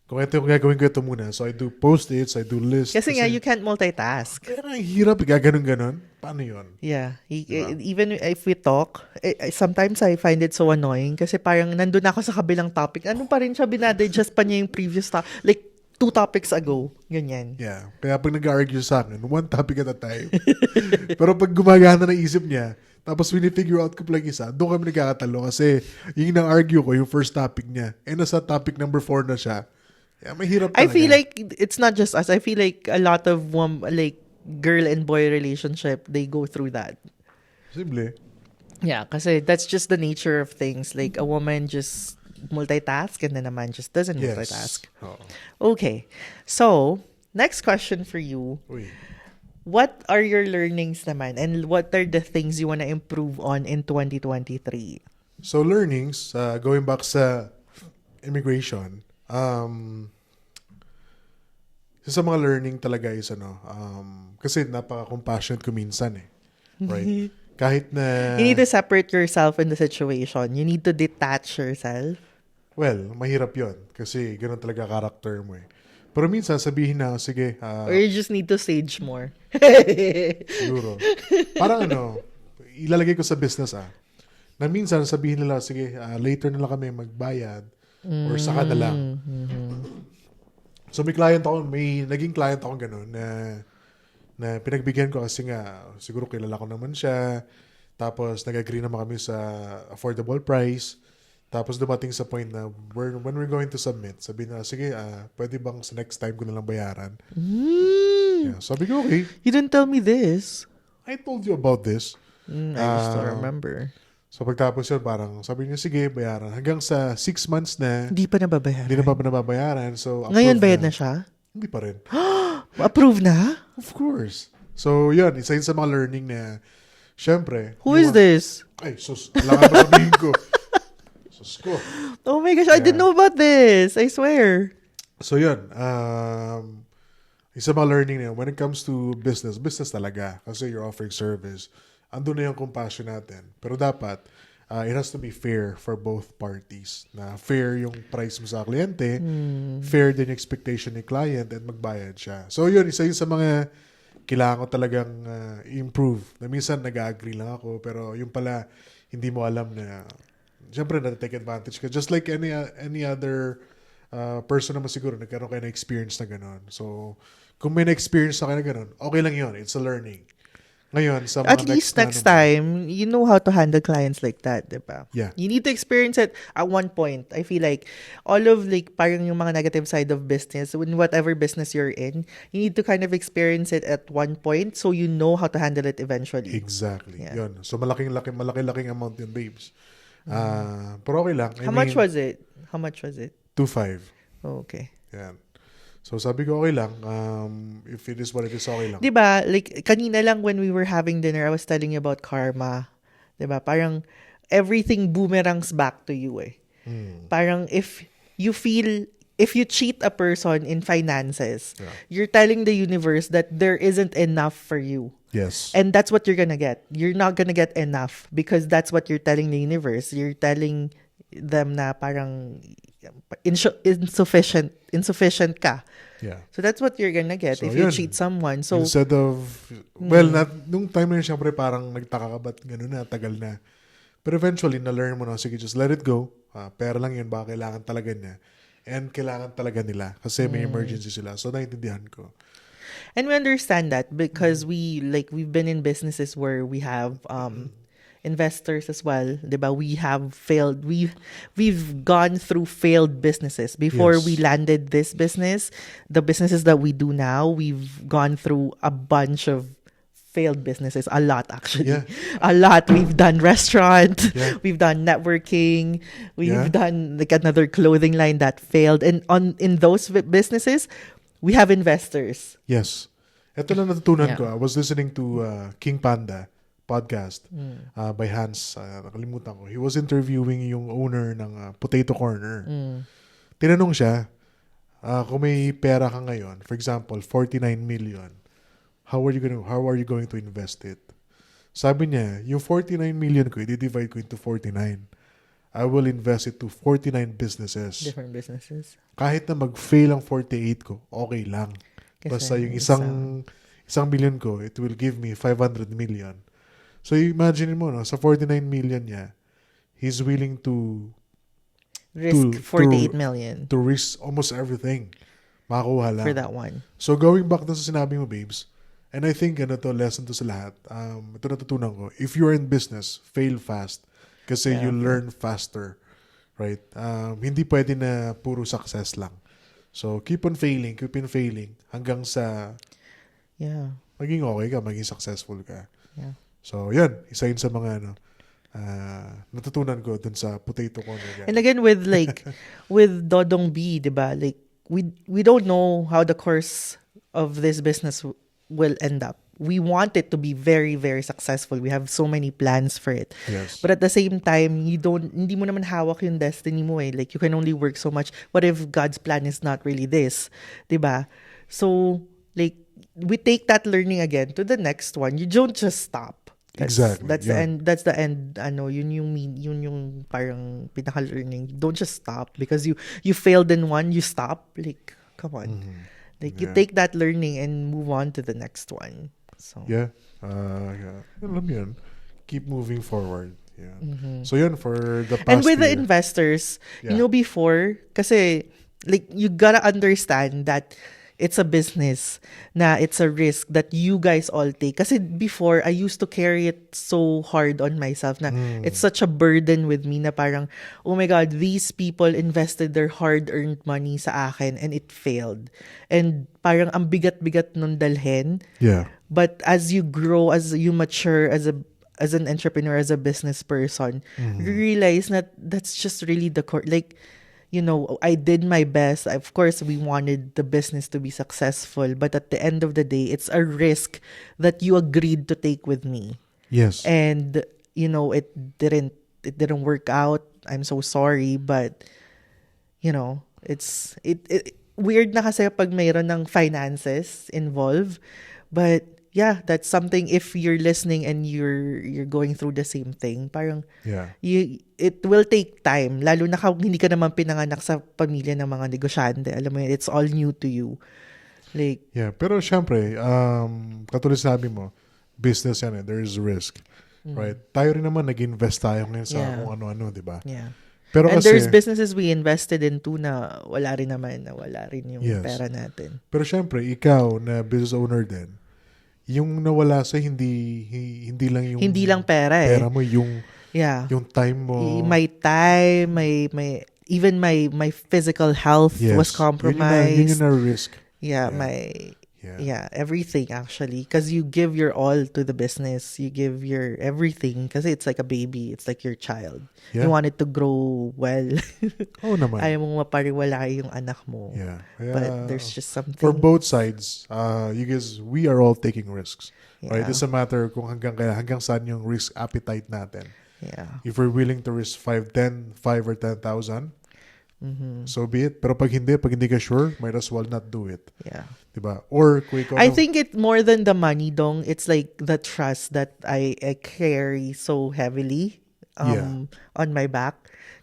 kung ito yung gagawin ko ito muna. So, I do post-its, I do lists. Kasi nga, you can't multitask. Kaya nga, hirap, gaganon-ganon. Paano yun? Yeah. Even if we talk, sometimes I find it so annoying kasi parang nandun ako sa kabilang topic. Ano pa rin siya, binadadjust pa niya yung previous topic. Like, 2 topics ago. Ganyan. Yeah. Kaya pag nag-argue sa akin, 1 topic at a time. Pero pag gumagana na isip niya, tapos winifigure out ko pala isa, doon kami nagkakatalo kasi yung na-argue ko, yung first topic niya, nasa topic number 4 na siya. Yeah, mahirap talaga. I feel like it's not just us. I feel like a lot of girl and boy relationship, they go through that. Simple. Yeah, kasi that's just the nature of things. Like a woman just multitask and then a man just doesn't multitask. Okay. So, next question for you. Uy. What are your learnings naman and what are the things you want to improve on in 2023? So, learnings, going back sa immigration, sa mga learning talaga is kasi napaka-compassionate ko minsan eh. Right? Kahit na... You need to separate yourself in the situation. You need to detach yourself. Well, mahirap yon kasi ganun talaga character mo eh. Pero minsan sabihin na, sige... or you just need to sage more. Siguro. Parang ilalagay ko sa business na minsan sabihin nila, sige, later na lang kami magbayad or saka na lang. So may naging client ako ganun na pinagbigyan ko kasi nga siguro kilala ko naman siya. Tapos nag-agree naman kami sa affordable price. Tapos dumating sa point na when we're going to submit, sabi na, sige, pwede bang sa next time ko na lang bayaran? Yeah, sabi ko, okay. You didn't tell me this. I told you about this. I just don't remember. So pagtapos yun, parang sabi niya, sige, bayaran. Hanggang sa 6 months na, Hindi pa nababayaran. Hindi na pa nababayaran. So, ngayon bayad na siya? Hindi pa rin. Approve na? Of course. So, yun. Isa yun sa mga learning na, syempre. Who is this? Ay, sus. Wala nga sabihin ko. Sus ko. Oh my gosh, I didn't know about this. I swear. So, yun. Isa mga learning na yun. When it comes to business talaga. Kasi you're offering service. andun na yung compassion natin. Pero dapat, it has to be fair for both parties. Na fair yung price mo sa kliyente, fair din yung expectation ni client, and magbayad siya. So yun, isa yun sa mga kailangan ko talagang improve. Na minsan nag-agree lang ako, pero yung pala, hindi mo alam na, syempre na-take advantage ka. Just like any other person naman siguro, nagkaroon kayo na experience na gano'n. So, kung may na-experience na kayo na gano'n, okay lang yun. It's a learning. Ngayon, sa mga At least next time, you know how to handle clients like that, diba? Yeah. You need to experience it at one point. I feel like all of like parang yung mga negative side of business, in whatever business you're in, you need to kind of experience it at one point so you know how to handle it eventually. Exactly. Yeah. Yun. So, malaking amount yun, babes. Pero okay lang. How much was it? 2.5. Oh, okay. Yan. So, sabi ko, okay lang. If it is what it is, okay lang. Diba, like, kanina lang when we were having dinner, I was telling you about karma. Diba, parang everything boomerangs back to you eh. Parang if you cheat a person in finances, you're telling the universe that there isn't enough for you. Yes. And that's what you're gonna get. You're not gonna get enough because that's what you're telling the universe. You're telling them na parang insufficient ka. Yeah. So that's what you're gonna get So, if you yun. cheat someone. So Instead of, nung time na yun, syempre parang nagtaka ka ba't gano'n na, tagal na. Pero eventually, na-learn mo na, sige, just let it go. Pera lang yun, baka kailangan talaga niya. And kailangan talaga nila kasi may emergency sila. So, naiintindihan ko. and we understand that because we've been in businesses where we have investors as well, diba? We have failed. We've gone through failed businesses before Yes. we landed this business. The businesses that we do now, we've gone through a bunch of failed businesses. A lot, actually. Yeah. A lot. We've done restaurant. Yeah. We've done networking. We've Yeah. done like another clothing line that failed. And in those businesses, we have investors. Yes. Ito na natutunan Yeah. ko. I was listening to King Panda podcast by Hans. Nakalimutan ko. He was interviewing yung owner ng Potato Corner. Tinanong siya, kung may pera ka ngayon, for example, 49 million, how are you going to invest it? Sabi niya, yung 49 million ko, i-divide ko into 49. I will invest it to 49 businesses. Different businesses. Kahit na mag-fail ang 48 ko, okay lang. Kasi Basta yung isang million ko, it will give me 500 million. So imagine mo, no, sa 49 million niya, he's willing to risk 48 million to risk almost everything. Makakuha lang. for that one. So going back to sa sinabi mo, babes, and I think lesson to sa lahat, ito natutunan ko, if you're in business, fail fast. Kasi you learn faster. Right? Hindi pwede na puro success lang. So keep on failing hanggang sa maging okay ka, maging successful ka. Yeah. So, yan. Isa yun sa mga natutunan ko dun sa Potato Corner. And again, with Dodong B, diba? Like, we don't know how the course of this business will end up. We want it to be very, very successful. We have so many plans for it. Yes. But at the same time, hindi mo naman hawak yung destiny mo eh. Like, you can only work so much. What if God's plan is not really this? Diba? So, like, we take that learning again to the next one. You don't just stop. Exactly. That's the end. That's the end. Yun yung parang pinaka-learning. Don't just stop because you failed in one. You stop. Like, come on. Like you take that learning and move on to the next one. So yeah. Alam mo yun. Keep moving forward. Yeah. So yun for the past and with the year. investors, before, kasi like you gotta understand that it's a business na it's a risk that you guys all take. Kasi before, I used to carry it so hard on myself na it's such a burden with me na parang, oh my God, these people invested their hard-earned money sa akin and it failed. And parang ang bigat-bigat nun dalhin. Yeah. But as you grow, as you mature as an entrepreneur, as a business person, you realize that that's just really the core. Like, I did my best. Of course, we wanted the business to be successful. But at the end of the day, it's a risk that you agreed to take with me. Yes. And, it didn't work out. I'm so sorry. But, it's weird na kasi pag mayroon ng finances involved. But, yeah, that's something if you're listening and you're going through the same thing, parang it will take time, lalo na kung hindi ka naman pinanganak sa pamilya ng mga negosyante. Alam mo yun, it's all new to you. Like, yeah, pero syempre, katulad sabi mo, business yan there's risk. Right? Tayo rin naman nag-invest tayo ngayon sa kung ano-ano, di ba? Yeah. Pero and kasi, there's businesses we invested in too na wala rin yung pera natin. Pero syempre, ikaw na business owner din, yung nawala sa hindi lang pera mo, yung time mo. My time, even my physical health was compromised. Yun yung na-risk. Everything actually, because you give your all to the business, you give your everything kasi it's like a baby, it's like your child. You want it to grow well. Naman. Ayaw mong mapariwala yung anak mo. But there's just something for both sides. You guys, we are all taking risks. Right? It's a matter kung hanggang saan yung risk appetite natin. If we're willing to risk 5 or 10,000, so be it. Pero pag hindi ka sure, might as well not do it. Diba? Or I think it more than the money, Dong. It's like the trust that I carry so heavily on my back.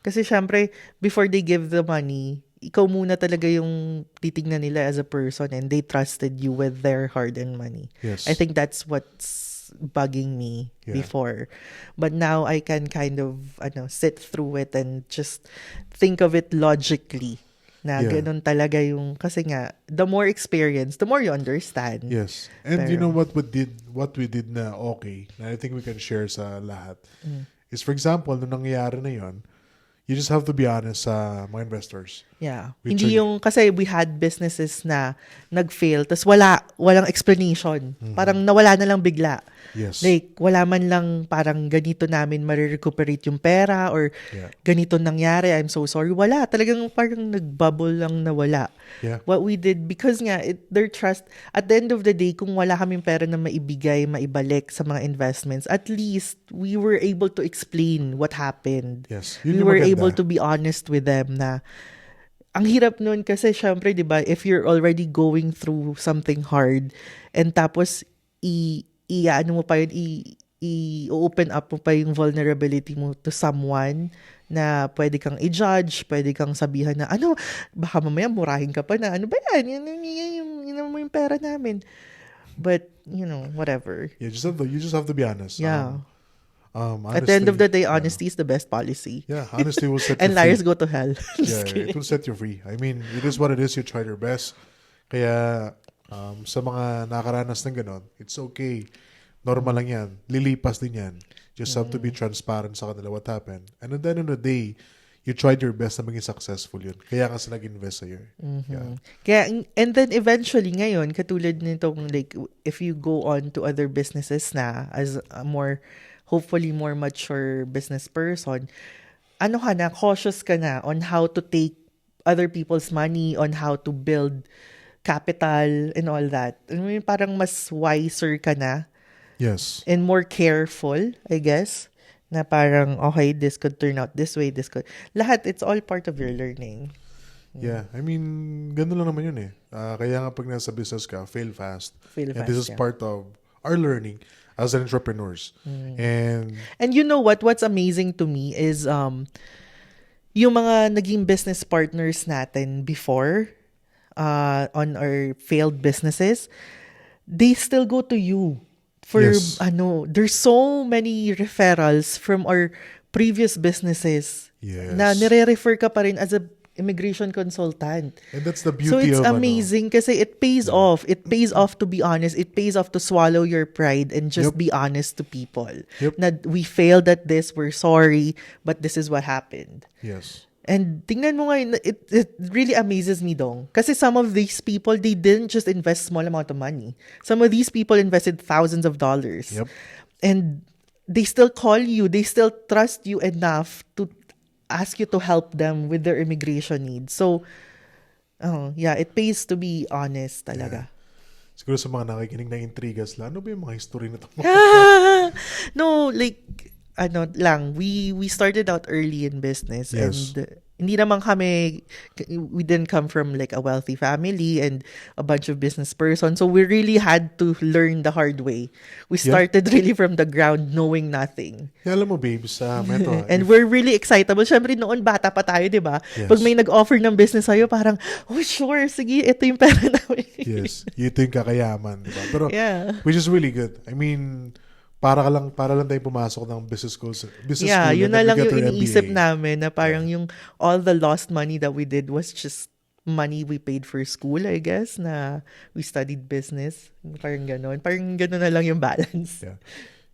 Kasi syempre, before they give the money, ikaw muna talaga yung titignan nila as a person and they trusted you with their hard-earned money. Yes. I think that's what's bugging me before. But now I can kind of sit through it and just think of it logically. Na ganun talaga yung, kasi nga, the more experience, the more you understand. Yes. And you know what we did na okay, na I think we can share sa lahat, is for example, nung nangyayari na yon, you just have to be honest sa mga investors. Hindi yung, kasi we had businesses na nag-fail, tas walang explanation. Parang nawala na lang bigla. Yes. Like, wala man lang parang ganito namin marirecuperate yung pera or ganito nangyari, I'm so sorry. Wala. Talagang parang nagbubble lang na wala. What we did, because nga, their trust, at the end of the day, kung wala kaming pera na maibalik sa mga investments, at least we were able to explain what happened. Yes. We were able to be honest with them na ang hirap nun kasi syempre, di ba, if you're already going through something hard and tapos i-open up mo pa yung vulnerability mo to someone na pwede kang i-judge, pwede kang sabihan na, baka mamaya murahin ka pa na, ano ba yan? Yun mo yung pera namin. But, whatever. You just have to be honest. Honestly, at the end of the day, honesty is the best policy. Honesty will set you free. And liars go to hell. It will set you free. I mean, it is what it is. You tried your best. Kaya, sa mga nakaranas ng ganon, it's okay. Normal lang yan. Lilipas din yan. Just have to be transparent sa kanila what happened. And at the end of the day, you tried your best na maging successful yun. Kaya kasi nag-invest sa'yo. Kaya, and then eventually ngayon, katulad nitong, like, if you go on to other businesses na as a hopefully more mature business person, cautious ka na on how to take other people's money, on how to build capital and all that. I mean, parang mas wiser ka na. Yes. And more careful, I guess. Na parang, okay, this could turn out this way, this could... Lahat, it's all part of your learning. Yeah. I mean, gano'n lang naman yun eh. Kaya nga pag nasa business ka, fail fast. And this is part of our learning as entrepreneurs. And you know what? What's amazing to me is yung mga naging business partners natin before, on our failed businesses, they still go to you for there's so many referrals from our previous businesses na nire-refer ka pa rin as a immigration consultant. And that's the beauty of it. So it's of amazing kasi it pays off. It pays off to be honest. It pays off to swallow your pride and just be honest to people. Na we failed at this, we're sorry, but this is what happened. Yes. And tingnan mo ngayon, it really amazes me, Dong. Kasi some of these people, they didn't just invest small amount of money. Some of these people invested thousands of dollars. And they still call you. They still trust you enough to ask you to help them with their immigration needs. So, it pays to be honest talaga. Siguro sa mga nakikinig na intrigas lang, ano ba yung mga history na ito? No, like... we started out early in business and Hindi naman kami, we didn't come from like a wealthy family and a bunch of business person. So we really had to learn the hard way. We started really from the ground knowing nothing. Alam mo, babes, eto, And we're really excitable. Syempre noon, bata pa tayo, di ba? Yes. Pag may nag-offer ng business sa'yo, parang, oh sure, sige, ito yung pera namin. Yes, ito yung kakayaman, di ba? Pero, yeah. which is really good. I mean, para lang tayo pumasok ng business school. Yeah, yun na lang yung iniisip MBA. namin na parang yung all the lost money that we did was just money we paid for school, I guess, na we studied business. Parang ganon. Parang ganon na lang yung balance. Yeah.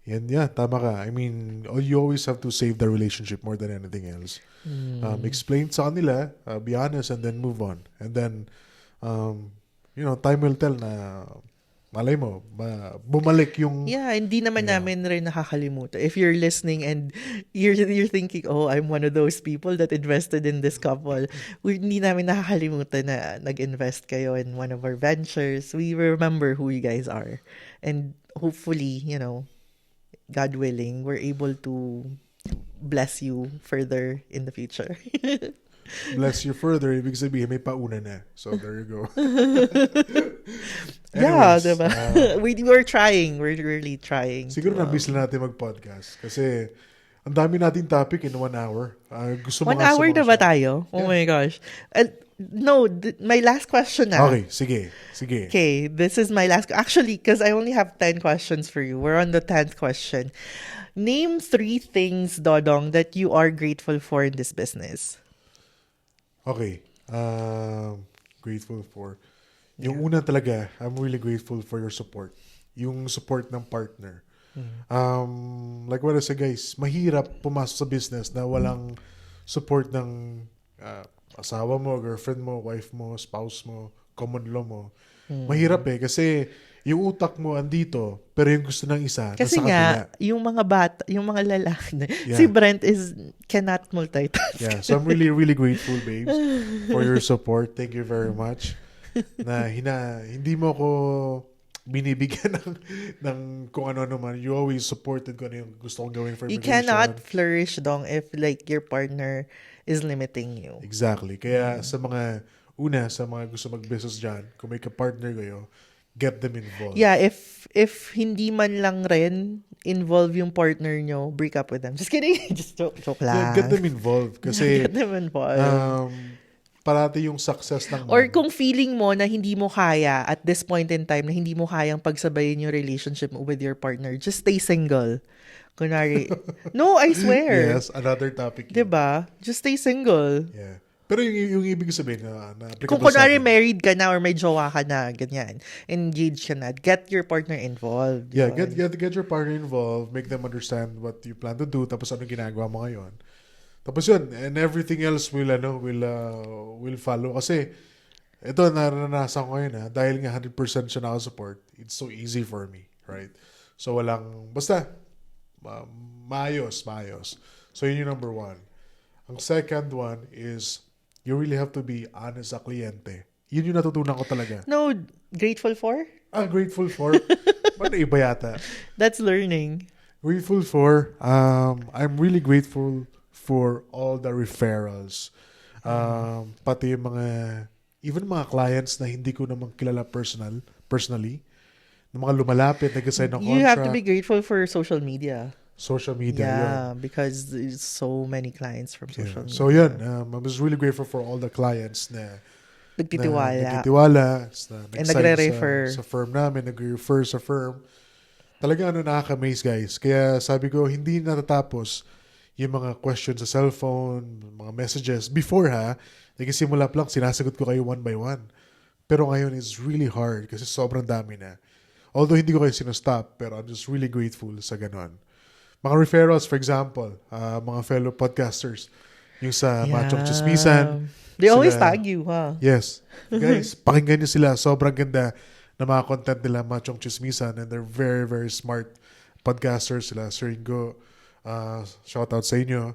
Yeah, tama ka. I mean, you always have to save the relationship more than anything else. Explain sa kanila, be honest, and then move on. And then, time will tell na malay mo, bumalik yung... Yeah, hindi naman namin rin nakakalimutan. If you're listening and you're thinking, oh, I'm one of those people that invested in this couple, hindi namin nakakalimutan na nag-invest kayo in one of our ventures. We remember who you guys are. And hopefully, God willing, we're able to bless you further in the future. Bless you further, ibig sabihin may pauna na. So there you go. Yeah, Anyways, diba? We're trying. We're really trying. Siguro na-miss lang natin mag-podcast. Kasi ang dami nating topic in 1 hour. Gusto 1 hour na ba tayo? Oh my gosh. No, my last question na. Okay, sige. Okay, this is my last... Actually, because I only have 10 questions for you. We're on the 10th question. Name 3 things, Dodong, that you are grateful for in this business. Okay. Grateful for... Yung una talaga, I'm really grateful for your support. Yung support ng partner. Like what I said, guys, mahirap pumasok sa business na walang support ng asawa mo, girlfriend mo, wife mo, spouse mo, common law mo. Mahirap kasi yung utak mo andito, pero yung gusto ng isa kasi nasa kabila. yung mga bata, yung mga lalaki, si Brent cannot multitask. Yeah, so I'm really, really grateful, babes, for your support. Thank you very much. Na hindi mo ako binibigyan ng kung ano naman. You always supported ko ano yung gusto kong gawin for you cannot flourish, Dong, if like your partner is limiting you. Exactly. Kaya sa mga gusto mag-business dyan, kung may ka-partner kayo, get them involved. Yeah, if hindi man lang rin involve yung partner nyo, break up with them. Just kidding. Just joke lang. Yeah, get them involved. Kasi get them involved. Parati yung success ng... Or kung feeling mo na hindi mo kaya at this point in time na hindi mo kayang pagsabayin yung relationship with your partner, just stay single. Kunwari, no, I swear. Yes, another topic. Diba? Just stay single. Yeah. Pero yung ibig sabihin na kung kunwari married ka na or may jowa ka na, ganyan, engaged ka na, get your partner involved. Yeah, get your partner involved, make them understand what you plan to do, tapos ano ginagawa mo ngayon. Tapos yun, and everything else will follow. Kasi, ito naranasan ko yun dahil nga 100% siya naka-support, it's so easy for me, right? So basta, maayos. So yun yung number 1. Ang second one is, you really have to be honest sa kliyente. Yun yung natutunan ko talaga. No, grateful for? Grateful for? Paano iba yata? That's learning. Grateful for, I'm really grateful for all the referrals. Pati yung even mga clients na hindi ko naman kilala personally, na mga lumalapit, nag-assign ng contract. You have to be grateful for social media. Social media, yeah. Because there's so many clients from social media. So yun, I was really grateful for all the clients na nagtitiwala and nagre-refer sa firm namin, nagre-refer sa firm. Talaga nakaka-amaze, guys. Kaya sabi ko, hindi natatapos yung mga questions sa cellphone, mga messages. Before nagsimula pa lang, sinasagot ko kayo one by one. Pero ngayon is really hard kasi sobrang dami na. Although hindi ko kayo sinastop, pero I'm just really grateful sa ganon. Mga referrals, for example, mga fellow podcasters, yung sa Machong Chismisan. They always tag you, Yes. Guys, pakinggan nyo sila. Sobrang ganda na mga content nila, Machong Chismisan, and they're very, very smart podcasters sila. Sir Ingo, shout out sa inyo.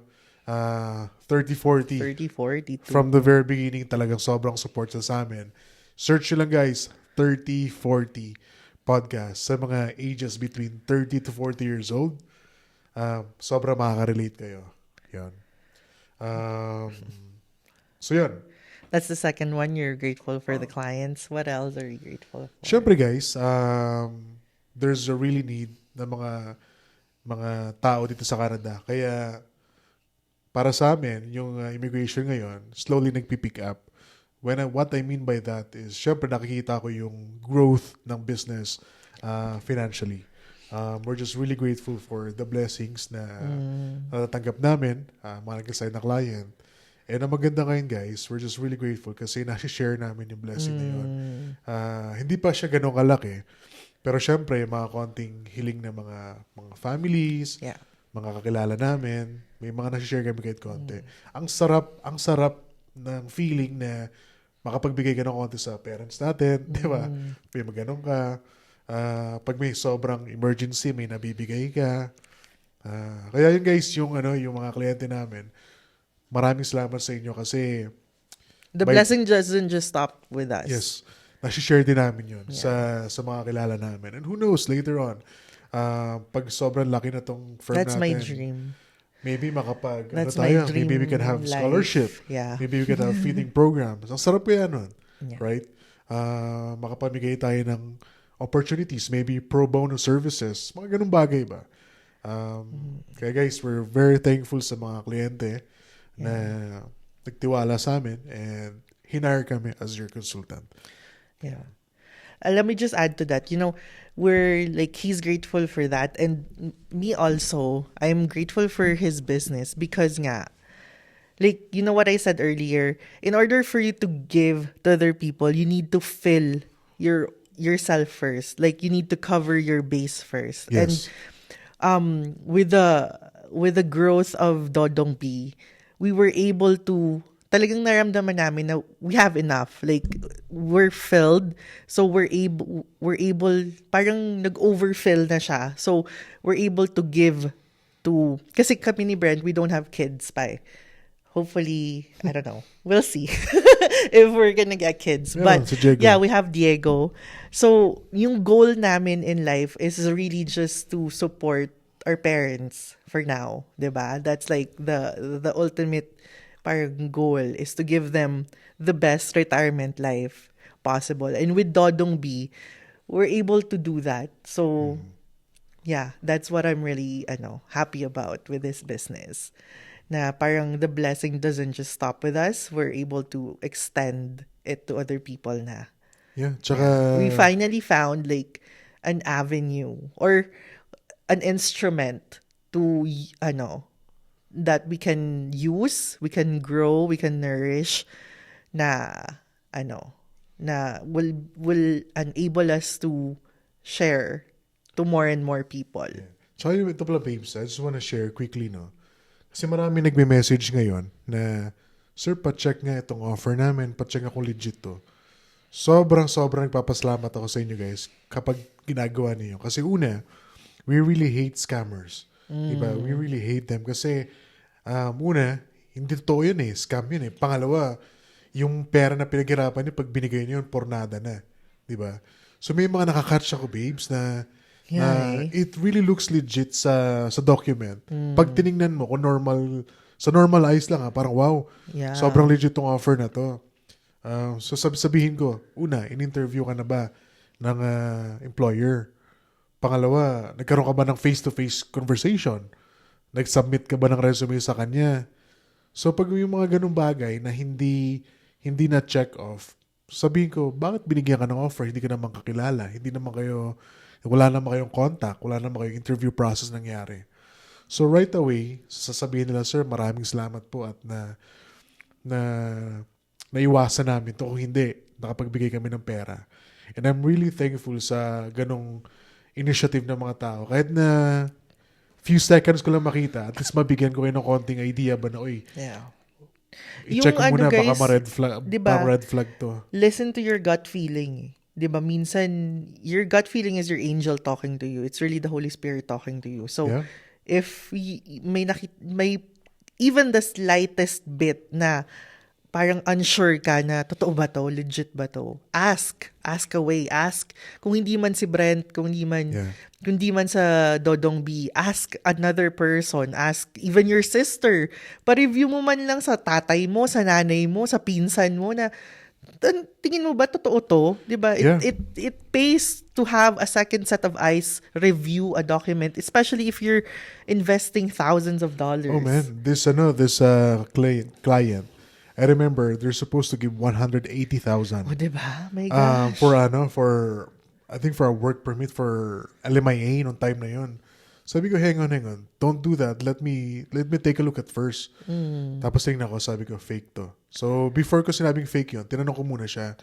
3040. From the very beginning, talagang sobrang support sa amin. Search nyo lang, guys, 3040 podcast sa mga ages between 30 to 40 years old. Sobrang makaka-relate kayo. Yan. So yun. That's the second one. You're grateful for the clients. What else are you grateful for? Siyempre guys, there's a really need na mga tao dito sa Canada. Kaya para sa amin, yung immigration ngayon, slowly nagpipick up. What I mean by that is, syempre nakikita ko yung growth ng business financially. We're just really grateful for the blessings na natatanggap namin, mga nag-assign na client. And ang maganda ngayon guys, we're just really grateful kasi nasi-share namin yung blessing na yun. Hindi pa siya ganun kalaki. Pero syempre, mga konting hiling na mga families, mga kakilala namin, may mga nasi-share kami kahit konti. Ang sarap ng feeling na makapagbigay ka ng konti sa parents natin, di ba? May maganon ka. Pag may sobrang emergency, may nabibigay ka. Kaya yun guys, yung mga kliyente namin, maraming salamat sa inyo kasi the blessing doesn't just stop with us. Yes. Nasi-share din namin yun sa mga kilala namin. And who knows, later on, pag sobrang laki na tong firm That's natin. My dream. Maybe makapag, my dream maybe we can have life. scholarship. Yeah. Maybe we can have feeding programs. Ang sarap kaya nun. Yeah. Right? Makapamigay tayo ng opportunities. Maybe pro bono services. Mga ganun bagay ba? Kaya guys, we're very thankful sa mga kliyente na nagtiwala sa amin and hinire kami as your consultant. Yeah. Let me just add to that. We're like, he's grateful for that. And me also, I'm grateful for his business because nga, like, you know what I said earlier, in order for you to give to other people, you need to fill yourself first. Like, you need to cover your base first. Yes. And with the growth of Dodong B, we were able to, talagang naramdaman namin na we have enough. Like, we're filled. So, we're able, parang nag-overfill na siya. So, we're able to give to, kasi kami ni Brent, we don't have kids pa eh. Hopefully, I don't know. We'll see if we're gonna get kids. But, yeah, we have Diego. So, yung goal namin in life is really just to support our parents for now, diba? That's like the ultimate parang goal is to give them the best retirement life possible. And with Dodong B, we're able to do that. So, yeah, that's what I'm really happy about with this business. Na parang the blessing doesn't just stop with us. We're able to extend it to other people na. Yeah, tsaka we finally found like an avenue or an instrument to that we can use, we can grow, we can nourish na will enable us to share to more and more people. Yeah. So ito pala babes, I just want to share quickly kasi marami nagme-message ngayon na sir, pa-check nga itong offer namin, pa-check nga kung legit to. Sobrang nagpapasalamat ako sa inyo guys kapag ginagawa niyo. Kasi una, we really hate scammers. Diba? We really hate them kasi una, hindi totoo yun eh. Scam yun eh. Pangalawa, yung pera na pinaghirapan niyo, pag binigay niyo yun, pornada na. Diba? So may mga nakakatch ako, babes, na it really looks legit sa document. Pag tiningnan mo, kung sa normal eyes lang, parang wow, sobrang legit tong offer na to. So sabihin ko, una, in-interview ka na ba ng employer? Pangalawa, nagkaroon ka ba ng face-to-face conversation? Nag-submit ka ba ng resume sa kanya? So pag yung mga ganung bagay na hindi na check off, sabihin ko, bakit binigyan ka ng offer? Hindi ka naman kakilala. Wala naman kayong contact. Wala naman kayong interview process nangyari. So right away, sasabihin nila, sir, maraming salamat po at naiwasan namin to kung hindi, nakapagbigay kami ng pera. And I'm really thankful sa ganong initiative ng mga tao. Kahit na few seconds ko lang makita, at least mabigyan ko kayo ng konting idea ba na, i-check mo muna, guys, baka red flag to. Listen to your gut feeling. Diba? Minsan, your gut feeling is your angel talking to you. It's really the Holy Spirit talking to you. So, if may even the slightest bit na parang unsure ka na, totoo ba to? Legit ba to? Ask away. Ask. Kung hindi man si Brent, kung hindi man sa Dodong B, ask another person. Ask even your sister. Pa-review mo man lang sa tatay mo, sa nanay mo, sa pinsan mo na, tingin mo ba totoo to? Diba? Yeah. It pays to have a second set of eyes review a document, especially if you're investing thousands of dollars. Oh man, this client, I remember they're supposed to give 180,000. Oh, diba? My gosh. For I think for a work permit for LMIA nung time na yun. Sabi ko, hang on. Don't do that. Let me take a look at first. Tapos tingnan ko, sabi ko, fake to. So, before ko sinabing fake yun, tinanong ko muna siya,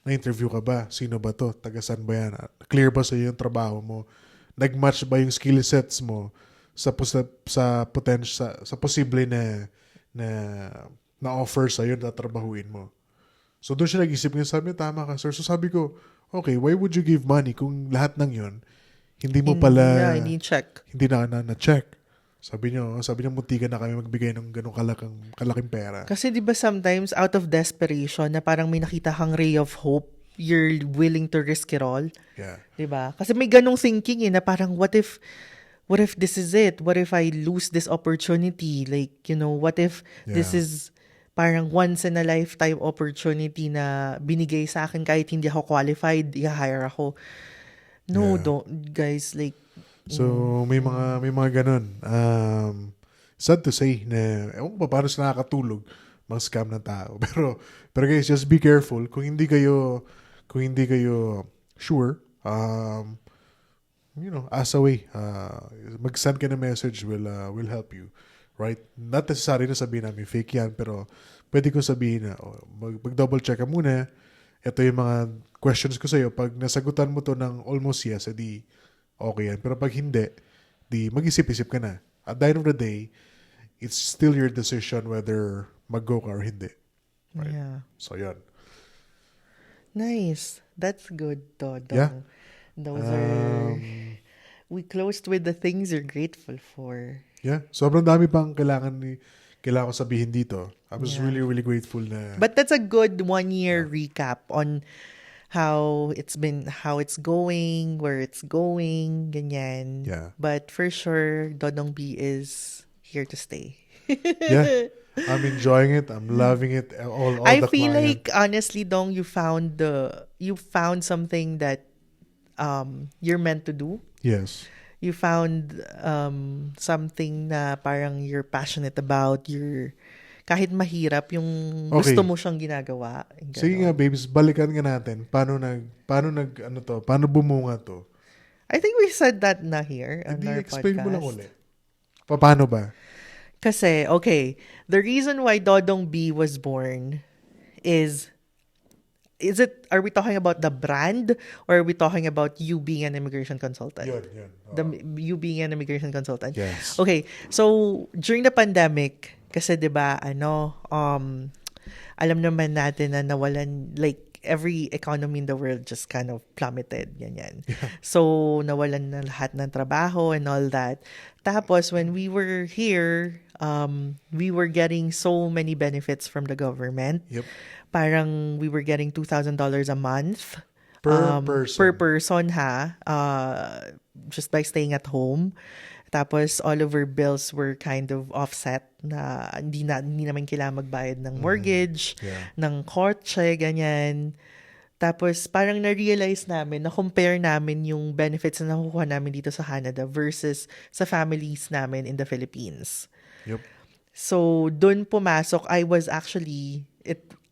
na-interview ka ba? Sino ba to? Taga-saan ba yan? Clear ba sa'yo yung trabaho mo? Nag-match ba yung skill sets mo sa posible na offer sa'yo na trabahuin mo? So, doon siya nag-isip niya, sabi niya, tama ka, sir. So, sabi ko, okay, why would you give money kung lahat ng yun hindi mo pala hindi check. Hindi na-check. Sabi niya, muntikan na kami magbigay ng ganong kalaking pera. Kasi 'di ba sometimes out of desperation na parang may nakita kang ray of hope, you're willing to risk it all. Yeah. 'Di ba? Kasi may ganong thinking na parang what if this is it? What if I lose this opportunity? Like, what if this is parang once in a lifetime opportunity na binigay sa akin kahit hindi ako qualified, i-hire ako. No, don't guys, like. So may mga ganun. Sad to say na ewan ko paano sila nakakatulog mga scam ng tao. Pero guys, just be careful kung hindi kayo sure. Ask away. Mag-send ka ng message will help you. Right? Not necessary na sabihin namin fake yan, pero pwede ko sabihin na mag-double check ka muna. Ito yung mga questions ko sa'yo. Pag nasagutan mo to ng almost yes, edi okay yan. Pero pag hindi, di mag-isip-isip ka na. At the end of the day, it's still your decision whether mag-go ka or hindi. Right? Yeah. So, yan. Nice. That's good, Dodong. Yeah. Those are... We closed with the things you're grateful for. Yeah. Sobrang dami pang kailangan ko sabihin dito. I was really, really grateful na... But that's a good 1-year recap on how it's going, where it's going, ganyan. Yeah. But for sure, Dodong B is here to stay. Yeah. I'm enjoying it. I'm loving it. I feel like, honestly, Dong, you found something that you're meant to do. Yes. You found something na parang you're passionate about, kahit mahirap yung gusto mo siyang ginagawa. Sige nga, babes, balikan nga natin. Paano bumunga to? I think we said that na here on our explain podcast. Mo lang ulit. Paano ba? Kasi, okay, the reason why Dodong B was born are we talking about the brand or are we talking about you being an immigration consultant? Yun. You being an immigration consultant? Yes. Okay, so during the pandemic, kasi 'di ba alam naman natin na nawalan, like every economy in the world just kind of plummeted, ganyan. Yeah. So nawalan na lahat ng trabaho and all that. Tapos when we were here, we were getting so many benefits from the government. Yep. Parang we were getting $2,000 a month per person. Per person just by staying at home. Tapos all of our bills were kind of offset na hindi naman kailangan magbayad ng mortgage, ng kotse, ganyan. Tapos parang na-realize namin, na-compare namin yung benefits na nakukuha namin dito sa Canada versus sa families namin in the Philippines. Yep. So doon pumasok,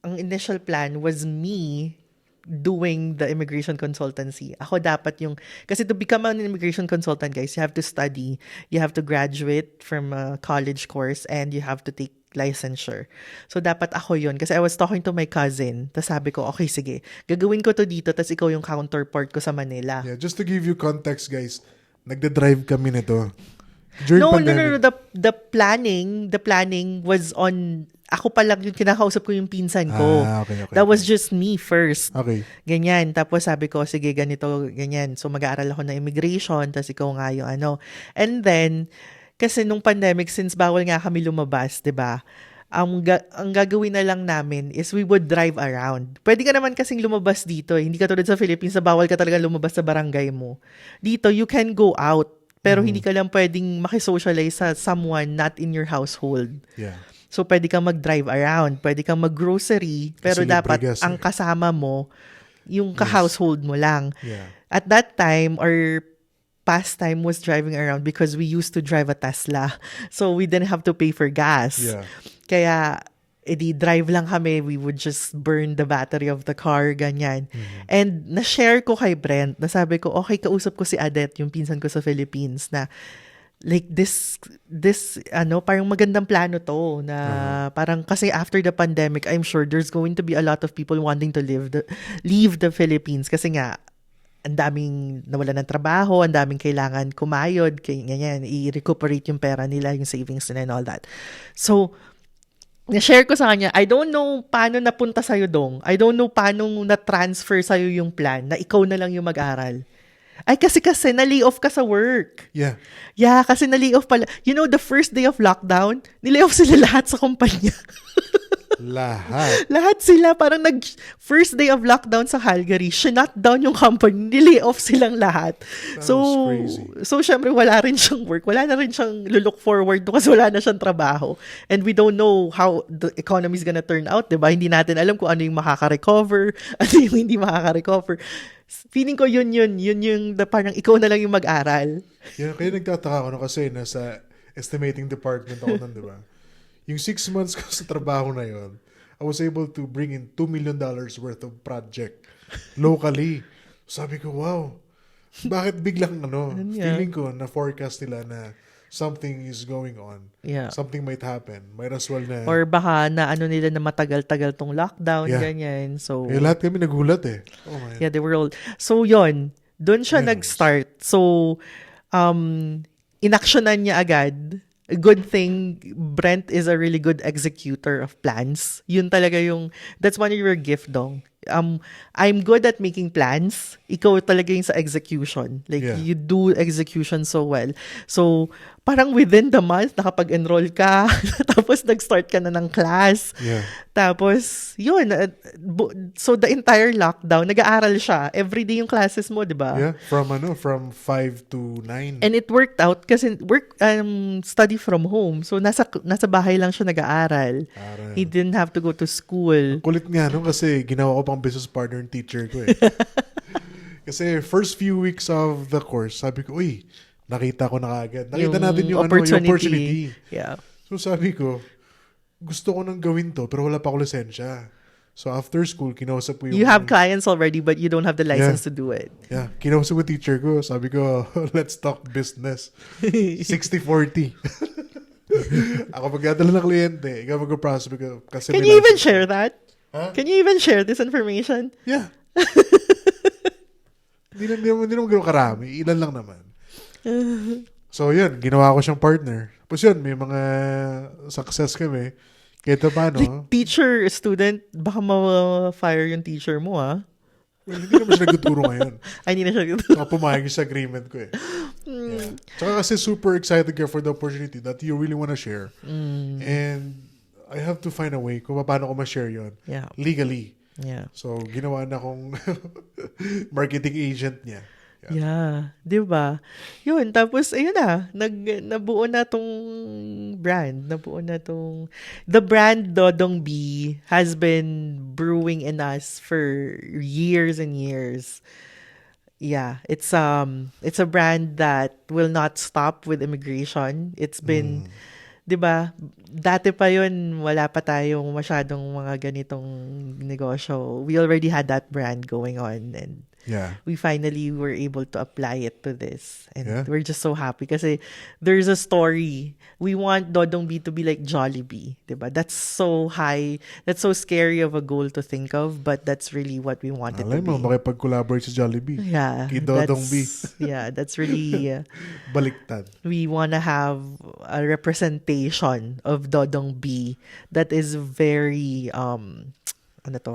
ang initial plan was me doing the immigration consultancy. Ako dapat kasi to become an immigration consultant, guys, you have to study, you have to graduate from a college course, and you have to take licensure. So dapat ako yun. Kasi I was talking to my cousin, tapos sabi ko, okay, sige, gagawin ko to dito, tapos ikaw yung counterpart ko sa Manila. Yeah, just to give you context, guys, nagda-drive kami nito. During pandemic. No. The planning was on. Ako pa lang yung kinakausap ko yung pinsan ko. Okay. That was just me first. Okay. Ganyan. Tapos sabi ko, sige, ganito, ganyan. So mag-aaral ako ng immigration, tapos ikaw nga yung And then, kasi nung pandemic, since bawal nga kami lumabas, 'di ba? ang gagawin na lang namin is we would drive around. Pwede ka naman kasing lumabas dito. Hindi ka tulad sa Philippines na bawal ka talaga lumabas sa barangay mo. Dito, you can go out. Pero hindi ka lang pwedeng makisocialize sa someone not in your household. Yeah. So, pwede kang mag-drive around. Pwede kang mag-grocery. Pero Kasi dapat libre gas, ang kasama mo, yung ka-household mo lang. Yeah. At that time, our pastime was driving around because we used to drive a Tesla. So, we didn't have to pay for gas. Yeah. Kaya, edi drive lang kami. We would just burn the battery of the car, ganyan. And na-share ko kay Brent, nasabi ko, okay, kausap ko si Adet, yung pinsan ko sa Philippines, na like this parang magandang plano to na parang kasi after the pandemic, I'm sure there's going to be a lot of people wanting to leave the Philippines kasi nga ang daming nawalan ng trabaho, ang daming kailangan kumayod, ganyan, i-recuperate yung pera nila, yung savings nila and all that. So, na-share ko sa kanya, I don't know paano napunta sa'yo dong. I don't know paano na-transfer sa'yo yung plan na ikaw na lang yung mag-aral. Ay, kasi na-lay off ka sa work. Yeah. Yeah, kasi na-lay off pala. You know, the first day of lockdown, nilay off sila lahat sa kumpanya. Lahat. Lahat sila, parang first day of lockdown sa Calgary, shut down yung company, nilay off silang lahat. That was crazy. So, syempre, wala rin siyang work. Wala na rin siyang look forward to kasi wala na siyang trabaho. And we don't know how the economy is gonna turn out, diba? Hindi natin alam kung ano yung makaka-recover, ano yung hindi makaka-recover. Feeling ko yun yung parang ikaw na lang yung mag-aral. Kaya nagtataka ako kasi nasa estimating department ako nun, diba? Yung 6 months ko sa trabaho na yon, I was able to bring in $2 million worth of project locally. Sabi ko, wow, bakit biglang feeling ko na forecast nila na something is going on. Yeah. Something might happen. Might as well na... Or baka na nila na matagal-tagal tong lockdown, ganyan. So, lahat kami nagulat eh. Oh my. Yeah, they were all... So, yon, doon siya nag-start. So, inaksyonan niya agad. A good thing, Brent is a really good executor of plans. Yun talaga that's one of your gift, dong. I'm good at making plans. Ikaw talaga yung sa execution. Like, you do execution so well. So, parang within the month, nakapag-enroll ka. Tapos, nag-start ka na ng class. Yeah. Tapos, yun. So, the entire lockdown, nag-aaral siya. Everyday yung classes mo, di ba? Yeah. From 5 to 9. And it worked out kasi study from home. So, nasa bahay lang siya nag-aaral. He didn't have to go to school. Kulit nga, kasi ginawa ko pang business partner and teacher ko eh. Kasi first few weeks of the course, sabi ko, uy, nakita ko na kagad. Nakita natin yung opportunity. Yeah. So sabi ko, gusto ko nang gawin to, pero wala pa ako lisensya. So after school, kinausap ko yung... You have clients already, but you don't have the license to do it. Yeah. Kinausap ko teacher ko. Sabi ko, let's talk business. 60-40. Ako magdadala ng kliyente, ikaw mag-process. Can you even share that? Huh? Can you even share this information? Yeah. Hindi naman gano'ng karami. Ilan lang naman. So, yun. Ginawa ko siyang partner. Tapos yun, may mga success kami. Kahit paano. Like, teacher, student, baka ma-fire yung teacher mo, ah. Well, hindi naman siya nagtuturo ngayon. Ay, hindi na siya nagtuturo. Saka pumayag sa agreement ko eh. Yeah. Saka kasi super excited ka for the opportunity that you really wanna share. And I have to find a way kung paano ko ma-share yun. Yeah. Legally. Yeah. So, ginawa na akong marketing agent niya. Yeah. Diba? Yun. Tapos, ayun na. Nabuo na tong brand. The brand Dodong B has been brewing in us for years and years. Yeah. It's a brand that will not stop with immigration. It's been... Diba? Dati pa yun, wala pa tayong masyadong mga ganitong negosyo. We already had that brand going on and we finally were able to apply it to this. And we're just so happy kasi there's a story. We want Dodong B to be like Jollibee. Diba? That's so high. That's so scary of a goal to think of, but that's really what we want it to be. Alay mo, makipag-collaborate sa Jollibee. Yeah. Kay Dodong B. Yeah, that's really... Baliktad. We want to have a representation of Dodong B that is very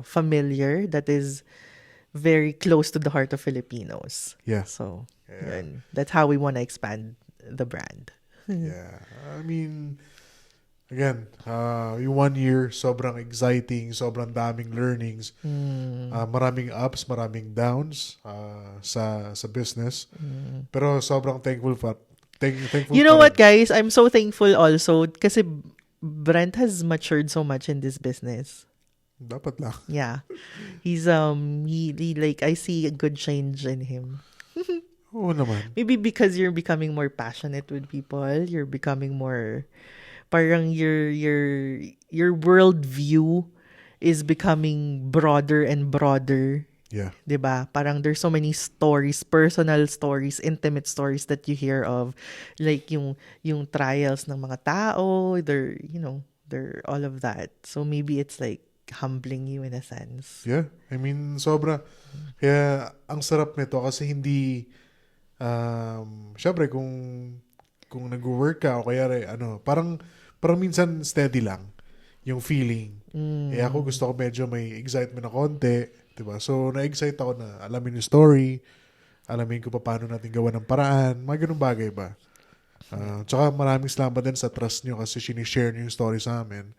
familiar, that is very close to the heart of Filipinos. Yeah. So, yun. That's how we want to expand the brand. Yeah. I mean, again, yung 1 year, sobrang exciting, sobrang daming learnings, maraming ups, maraming downs sa business. Pero sobrang thankful thankful You know pa what, rin. guys? I'm so thankful also kasi Brent has matured so much in this business. Dapat lang. Yeah. He's he like I see a good change in him. Oo naman. Maybe because you're becoming more passionate with people, you're becoming more parang your worldview is becoming broader and broader. Yeah. 'Di ba? Parang there's so many stories, personal stories, intimate stories that you hear of, like yung trials ng mga tao, they're all of that. So maybe it's like humbling you in a sense. Yeah. I mean, sobra. Kaya ang sarap nito kasi hindi syempre kung nag-work ka o kaya parang minsan steady lang yung feeling. Eh ako gusto ko medyo may excitement na konti, 'di ba? So na-excite ako na alamin yung story, alamin ko paano natin gawa ng paraan, mga ganung bagay ba. Tsaka maraming salamat din sa trust nyo kasi sinishare nyo yung story sa amin.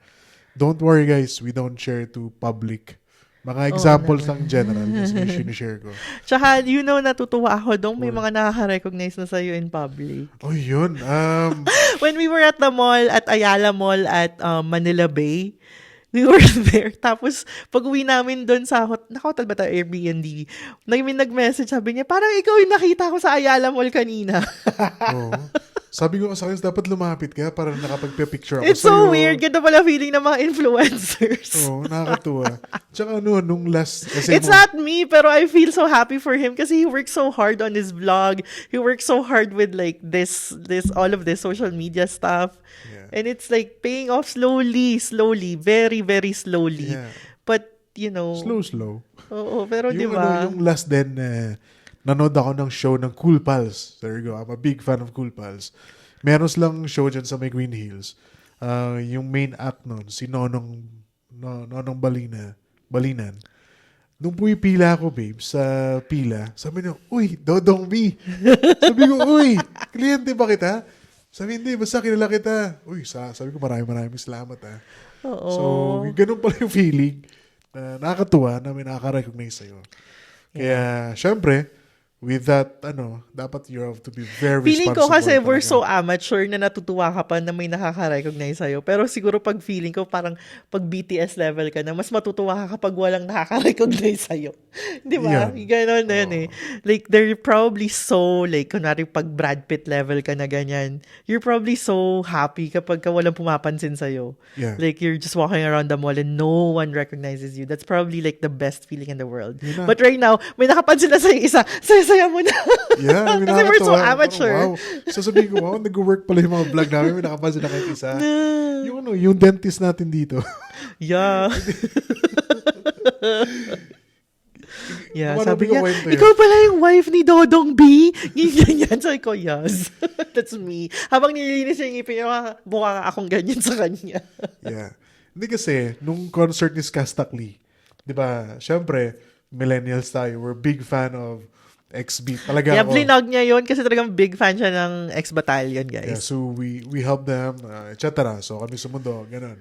Don't worry guys, we don't share to public. Mga examples lang general kasi sinishare ko. Tsaka, natutuwa ako dong may mga nakaka-recognize na sa'yo in public. Oh, yun. When we were at the mall, at Ayala Mall at Manila Bay, we were there. Tapos, pag uwi namin doon sa naka-hotel ba tayo, Airbnb, may nag-message, sabi niya, parang ikaw yung nakita ko sa Ayala Mall kanina. Oo. Sabi ko sa akin, dapat lumapit ka para nakapag-picture ako It's so weird. Ganda pala feeling ng mga influencers. Oo, nakakatuwa. Tsaka nung last... Kasi It's not me, pero I feel so happy for him kasi he works so hard on his vlog. He works so hard with like this all of this social media stuff. Yeah. And it's like paying off slowly, very, very slowly. Yeah. But, Slow. Oo, pero di Yung, ba? yung last din, nanood ako ng show ng Cool Pals. There you go. I'm a big fan of Cool Pals. Meron silang show dyan sa may Green Hills. Yung main act nun, si Nonong Balinan. Nung pumipila ako, babe, sa pila, sabi niya, uy, Dodong B. Sabi ko, uy, kliyente ba kita? Sabi, hindi, basta kilala kita. Uy, sabi ko, maraming salamat, ha. Oo. So, ganun pala yung feeling na nakakatuwa na may nakaka-recognize sa'yo. Kaya, syempre, with that, dapat you have to be very Feeling ko responsible. kasi we're talaga. so amateur na natutuwa ka pa na may nakaka-recognize sa'yo. Pero siguro pag feeling ko parang pag BTS level ka na, mas matutuwa ka kapag walang nakaka-recognize sa'yo. Di ba? Ganon na yun eh. Like, they're probably so, like, kunwari pag Brad Pitt level ka na ganyan, you're probably so happy kapag walang pumapansin sa'yo. Yeah. Like, you're just walking around the mall and no one recognizes you. That's probably like the best feeling in the world. Yun na. But right now, may nakapansin na sa'yo isa, saya mo na. Yeah, may Kasi we're so nakakatawa. amateur. Wow. Sasabihin ko, wow, nag-work pala yung mga vlog namin. May nakapansin na kahit isa. Yung dentist natin dito. Yeah. Yeah, Paano sabi ko niya, kwento yun? ikaw pala yung wife ni Dodong B. Ganyan. Sabi ko, yes. That's me. Habang nililinis niya yung ngipin niya, mukha nga akong ganyan sa kanya. Yeah. Hindi kasi, nung concert ni Skastakli, di ba, syempre, millennials tayo, we're big fan of XB. Talaga Yeah, ako. vlog niya yun kasi talagang big fan siya ng X-Battalion, Yeah, guys. so we help them, etc. So kami sumundo, ganun.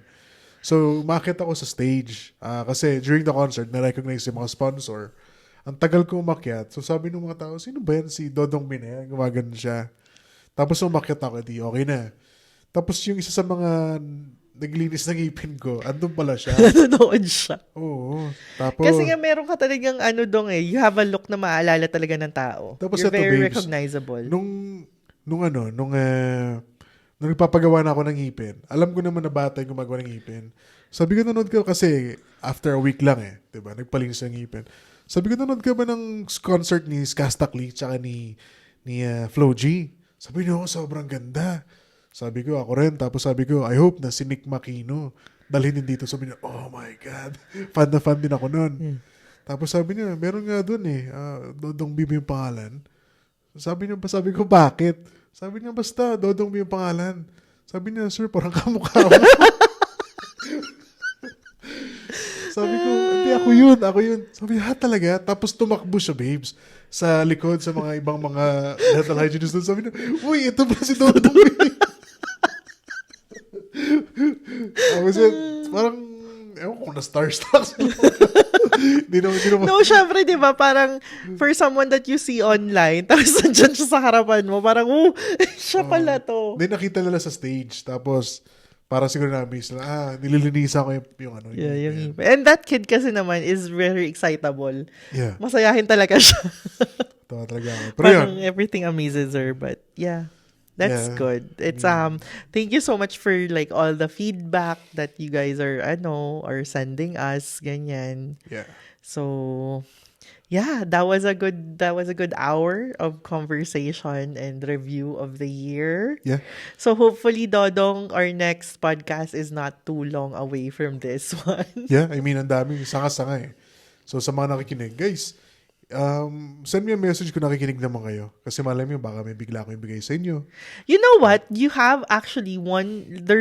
So umakyat ako sa stage. Kasi during the concert, na-recognize yung mga sponsor. Ang tagal ko umakyat. So sabi ng mga tao, sino ba yan? Si Dodong B na yan? Gumagano siya. Tapos umakyat ako, di okay na. Tapos yung isa sa mga naglinis ng ngipin ko, andun pala siya. Nanonood siya. Oo. Tapos, Kasi nga meron ka talagang you have a look na maalala talaga ng tao. Tapos You're ito, very babes, recognizable. nung nagpapagawa na ako ng ngipin, alam ko naman na bata yung gumagawa ng ngipin. Sabi ko, nanood ka kasi after a week lang diba? Nagpalinis ng ngipin. Sabi ko, nanood ka ba ng concert ni Skastakli tsaka ni Flo G? Sabi niya, sobrang ganda. Sabi ko, ako rin. Tapos sabi ko, I hope na si Nick Makino dalhin din dito. Sabi niya, oh my God. Fan na fan din ako nun. Tapos sabi niya, meron nga dun Dodong B yung pangalan. Sabi ko, bakit? Sabi niya, basta, Dodong B yung pangalan. Sabi niya, sir, parang kamukha mo. Sabi ko, hindi, ako yun. Sabi niya, talaga? Tapos tumakbo siya, babes, sa likod sa mga ibang mga dental hygienist doon. Sabi niya, uy, ito ba si Dodong B? Kasi parang, ewan ko na starstruck. Di naman. No, syempre, di ba, parang for someone that you see online, tapos nandiyan siya sa harapan mo, parang, siya pala to. Hindi, nakita nila sa stage. Tapos, para siguro na-miss na, nililinisan ko yung ano. Yung and that kid kasi naman is very excitable. Yeah. Masayahin talaga siya. Tawa talaga ako. Pero Parang yun. everything amazes her, but yeah. That's good. It's thank you so much for like all the feedback that you guys are sending us ganyan. Yeah. So yeah, that was a good hour of conversation and review of the year. Yeah. So hopefully, Dodong, our next podcast is not too long away from this one. Yeah, I mean, ang daming sanga-sanga eh. So sa mga nakikinig, guys, send me a message kung nakikinig naman kayo. Kasi malay mo, baka may bigla ko ibigay sa inyo. You know what? You have actually there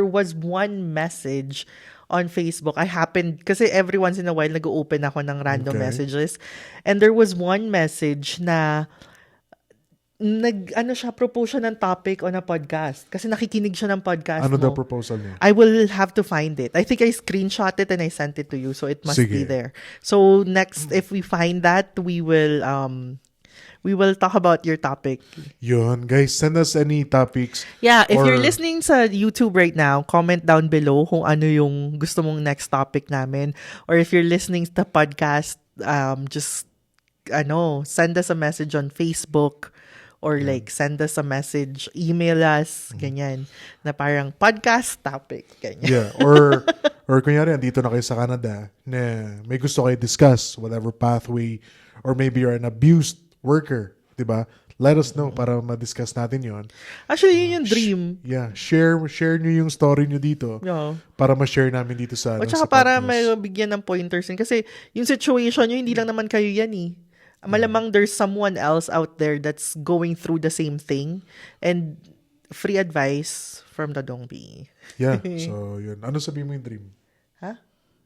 was one message on Facebook. I happened, kasi every once in a while, nag-open ako ng random messages. And there was one message na propose siya ng topic on a podcast. Kasi nakikinig siya ng podcast Ano mo. daw proposal niya? I will have to find it. I think I screenshot it and I sent it to you. So it must be there. So next, if we find that, we will talk about your topic. Yun, guys, send us any topics. Yeah, if you're listening sa YouTube right now, comment down below kung ano yung gusto mong next topic namin. Or if you're listening to the podcast, just send us a message on Facebook. Or like, send us a message, email us, ganyan, na parang podcast topic, ganyan. Yeah, or kunyari, andito na kayo sa Canada, na may gusto kayo discuss, whatever pathway, or maybe you're an abused worker, diba? Let us know para ma-discuss natin yon. Actually, yun yung dream. Yeah, share nyo yung story nyo dito para ma-share namin dito sa at saka para may bigyan ng pointers. Kasi yung situation nyo, hindi lang naman kayo yan eh. Malamang there's someone else out there that's going through the same thing. And free advice from Dodong B. Yeah, so yun. Ano sabihin mo yung dream? Ha?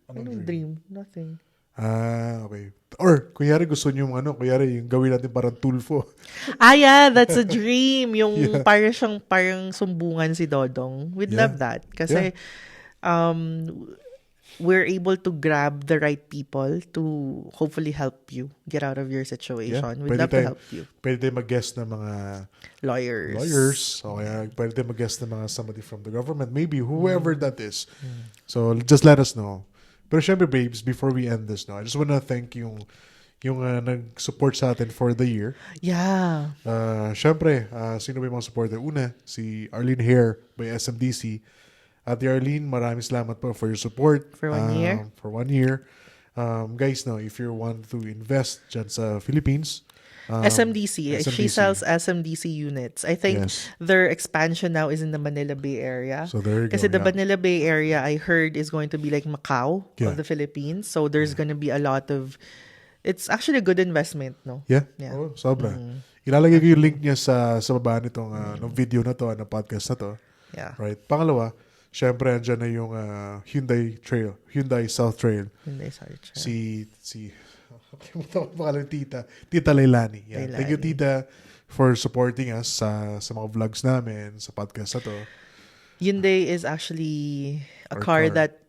Anong dream? Nothing. Okay. Or, kunyari gusto nyo yung gawin natin parang tulfo. Yeah, that's a dream. Yung parang sumbungan si Dodong. We'd love that. Kasi, we're able to grab the right people to hopefully help you get out of your situation. We'd love to help you. Pwede tayo mag-guest ng mga lawyers. O kaya pwede tayo mag-guest ng mga somebody from the government. Maybe whoever that is. So, just let us know. Pero syempre, babes, before we end this, I just wanna thank yung nag-support sa atin for the year. Yeah. Syempre, sino ba yung mga supporter? Una, si Arlene Hare by SMDC. At Arlene, maraming salamat po for your support. For 1 year. For 1 year. Guys, if you want to invest dyan sa Philippines, SMDC. She sells SMDC units. I think their expansion now is in the Manila Bay area. So there you Kasi go. the Manila Bay area, I heard, is going to be like Macau of the Philippines. So there's going to be a lot of... It's actually a good investment, no? Yeah. Oh, sobra. Ilalagay ko yung link niya sa baba nitong video na to, ng podcast na to. Yeah. Right. Pangalawa, syempre, andyan na yung Hyundai Southtrail. Hyundai Southtrail. Si Tita Leilani. Yeah. Leilani. Thank you, Tita, for supporting us sa mga vlogs namin, sa podcast na to. Hyundai is actually a car that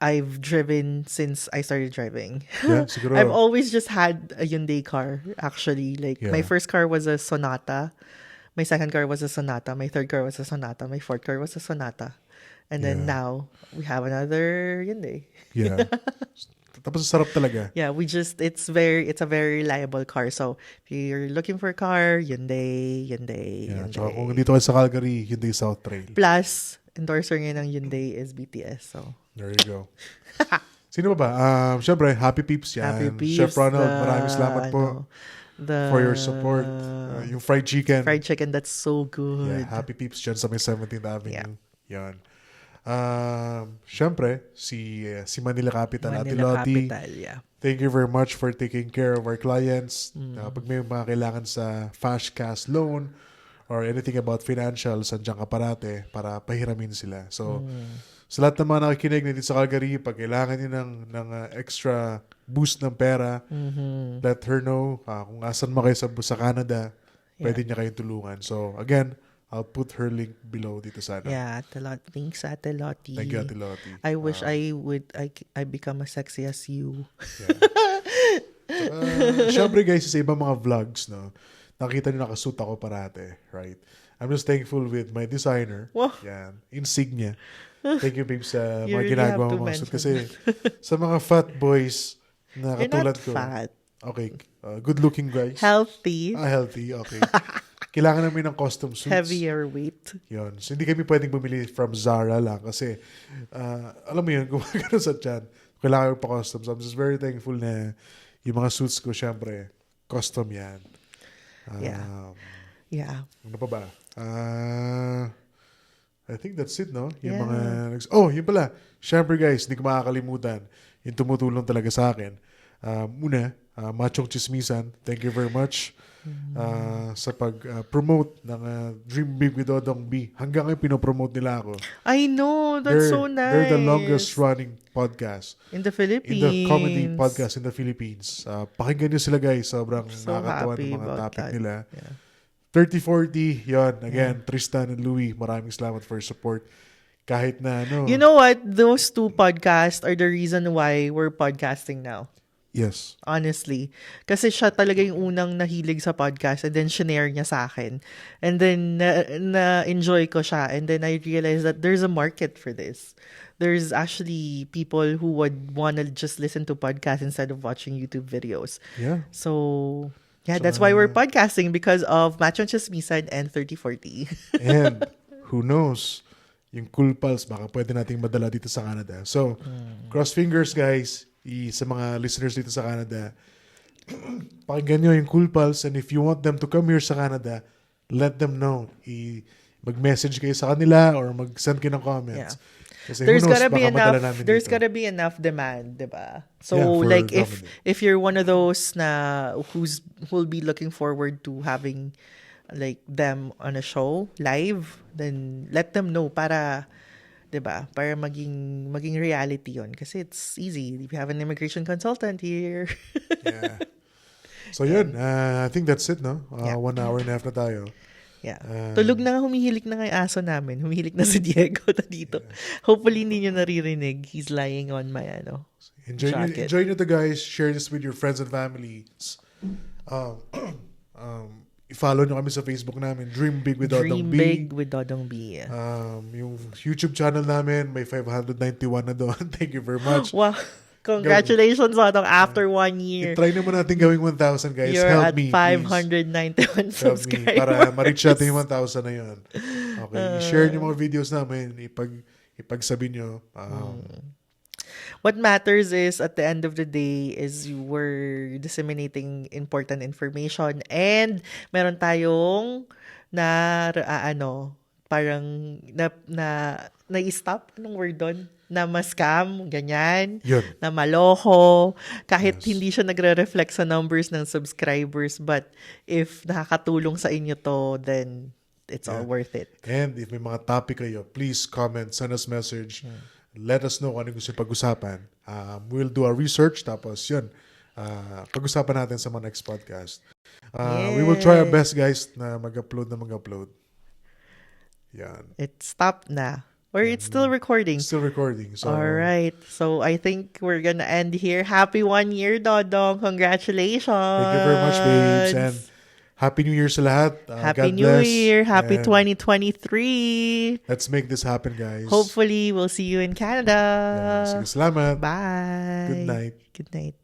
I've driven since I started driving. Yeah, siguro. I've always just had a Hyundai car, actually. Like, my first car was a Sonata. My second car was a Sonata. My third car was a Sonata. My fourth car was a Sonata. And then now, we have another Hyundai. Yeah. Tapos sarap talaga. Yeah, it's a very reliable car. So, if you're looking for a car, Hyundai. Yeah, tsaka kung dito kayo sa Calgary, Hyundai Southtrail. Plus, endorser ngayon ng Hyundai is BTS. So, there you go. Sino ba? Siyempre, Happee Peeps yan. Happee Peeps. Chef Ronald, maraming salamat po for your support. Yung fried chicken. Fried chicken, that's so good. Yeah, Happee Peeps dyan sa may 17th Avenue. Yeah. Yan. Siyempre, si Manila Capital Ltd. Thank you very much for taking care of our clients. Pag may mga kailangan sa fast cash loan or anything about financials, andyan ka parate para pahiramin sila. So, sa lahat ng mga nakikinig dito sa Calgary, pag kailangan nyo ng extra boost ng pera, let her know kung asan mo kayo sa Canada, pwede niya kayong tulungan. So, again, I'll put her link below dito sana. Yeah, thanks Ate Lottie. Thank you, Ate Lottie. I wish I become as sexy as you. Yeah. Syempre guys, sa ibang mga vlogs, no, nakita nyo nakasuit ako parate, right? I'm just thankful with my designer. Wow. Yan, insignia. Thank you, babe, sa You mga really ginagawa have to mo mga suit. mention Kasi sa mga fat boys na You're katulad not ko. fat. Okay, good looking guys. Healthy. Healthy, okay. Kailangan namin ng custom suits. Heavier weight. Yun. So, hindi kami pwedeng bumili from Zara lang kasi, alam mo yun, gumagano sa chan, kailangan pa custom. So, I'm just very thankful na yung mga suits ko, syempre, custom yan. Yeah. Ano pa ba? I think that's it, no? Yung Yeah. mga... yun pala. Syempre, guys, hindi ko makakalimutan yung tumutulong talaga sa akin. Una, Machong Chismisan, thank you very much sa pag-promote ng Dream Big with Dodong B. Hanggang ngayon, pinopromote nila ako. I know. That's so nice. They're the longest running podcast. In the Philippines. In the comedy podcast in the Philippines. Pakinggan nyo sila, guys. Sobrang So nakakatawa happy ng mga about topic that. nila. Yeah. 3040, yon. Again, Tristan and Louie, maraming salamat for your support. Kahit na, You know what? Those two podcasts are the reason why we're podcasting now. Yes. Honestly. Kasi siya talaga yung unang nahilig sa podcast and then shinare niya sa akin. And then na-enjoy ko siya. And then I realized that there's a market for this. There's actually people who would want to just listen to podcasts instead of watching YouTube videos. Yeah. So that's why we're podcasting, because of Machong Chismisan and 3040. And who knows, yung Cool Pals, baka pwede nating madala dito sa Canada. So, cross fingers guys, sa mga listeners dito sa Canada, pakinggan nyo yung Cool Pals, and if you want them to come here sa Canada, let them know. Mag-message kayo sa kanila or mag-send kayo ng comments. Yeah. Kasi There's who knows, gotta be baka madala enough. namin There's dito. gotta be enough demand, diba? So Yeah, like comedy. if you're one of those na who'll be looking forward to having like them on a show live, then let them know para, diba? Para maging reality yon, kasi it's easy. If you have an immigration consultant here. Yeah. So yun, I think that's it, no? 1 hour and a half na tayo. Yeah. Tulog na nga, humihilik na nga yung aso namin. Humihilik na si Diego na dito. Yeah. Hopefully hindi nyo naririnig. He's lying on my Enjoy nyo to, guys. Share this with your friends and families. I-follow nyo kami sa Facebook namin, Dream Big with Dodong B. Dream Big with Dodong B. Yung YouTube channel namin, may 591 na doon. Thank you very much. Wow. Congratulations, Dodong, after 1 year. I-try naman natin gawing 1,000, guys. You're Help at me, 591 subscribers. Para ma-reach natin yung 1,000 na yun. Okay. I-share nyo mga videos namin. Ipagsabi nyo. What matters is, at the end of the day, is we're disseminating important information, and meron tayong parang na-stop, anong word doon? Na ma-scam, ganyan, Yun. na maloko, kahit hindi siya nagre-reflect sa numbers ng subscribers, but if nakakatulong sa inyo to, then it's all worth it. And if may mga topic kayo, please comment, send us message, let us know kung ano gusto pag-usapan. We'll do our research, tapos yun, pag-usapan natin sa mga next podcast. We will try our best, guys, na mag-upload. Yan. It stopped na. Or it's still recording. Still recording. So, all right. So I think we're gonna end here. Happy 1 year, Dodong. Congratulations. Thank you very much, babes. And Happy New Year sa lahat. Happy God New bless. Year. Happy And 2023. let's make this happen, guys. Hopefully, we'll see you in Canada. Sige, salamat. Bye. Good night. Good night.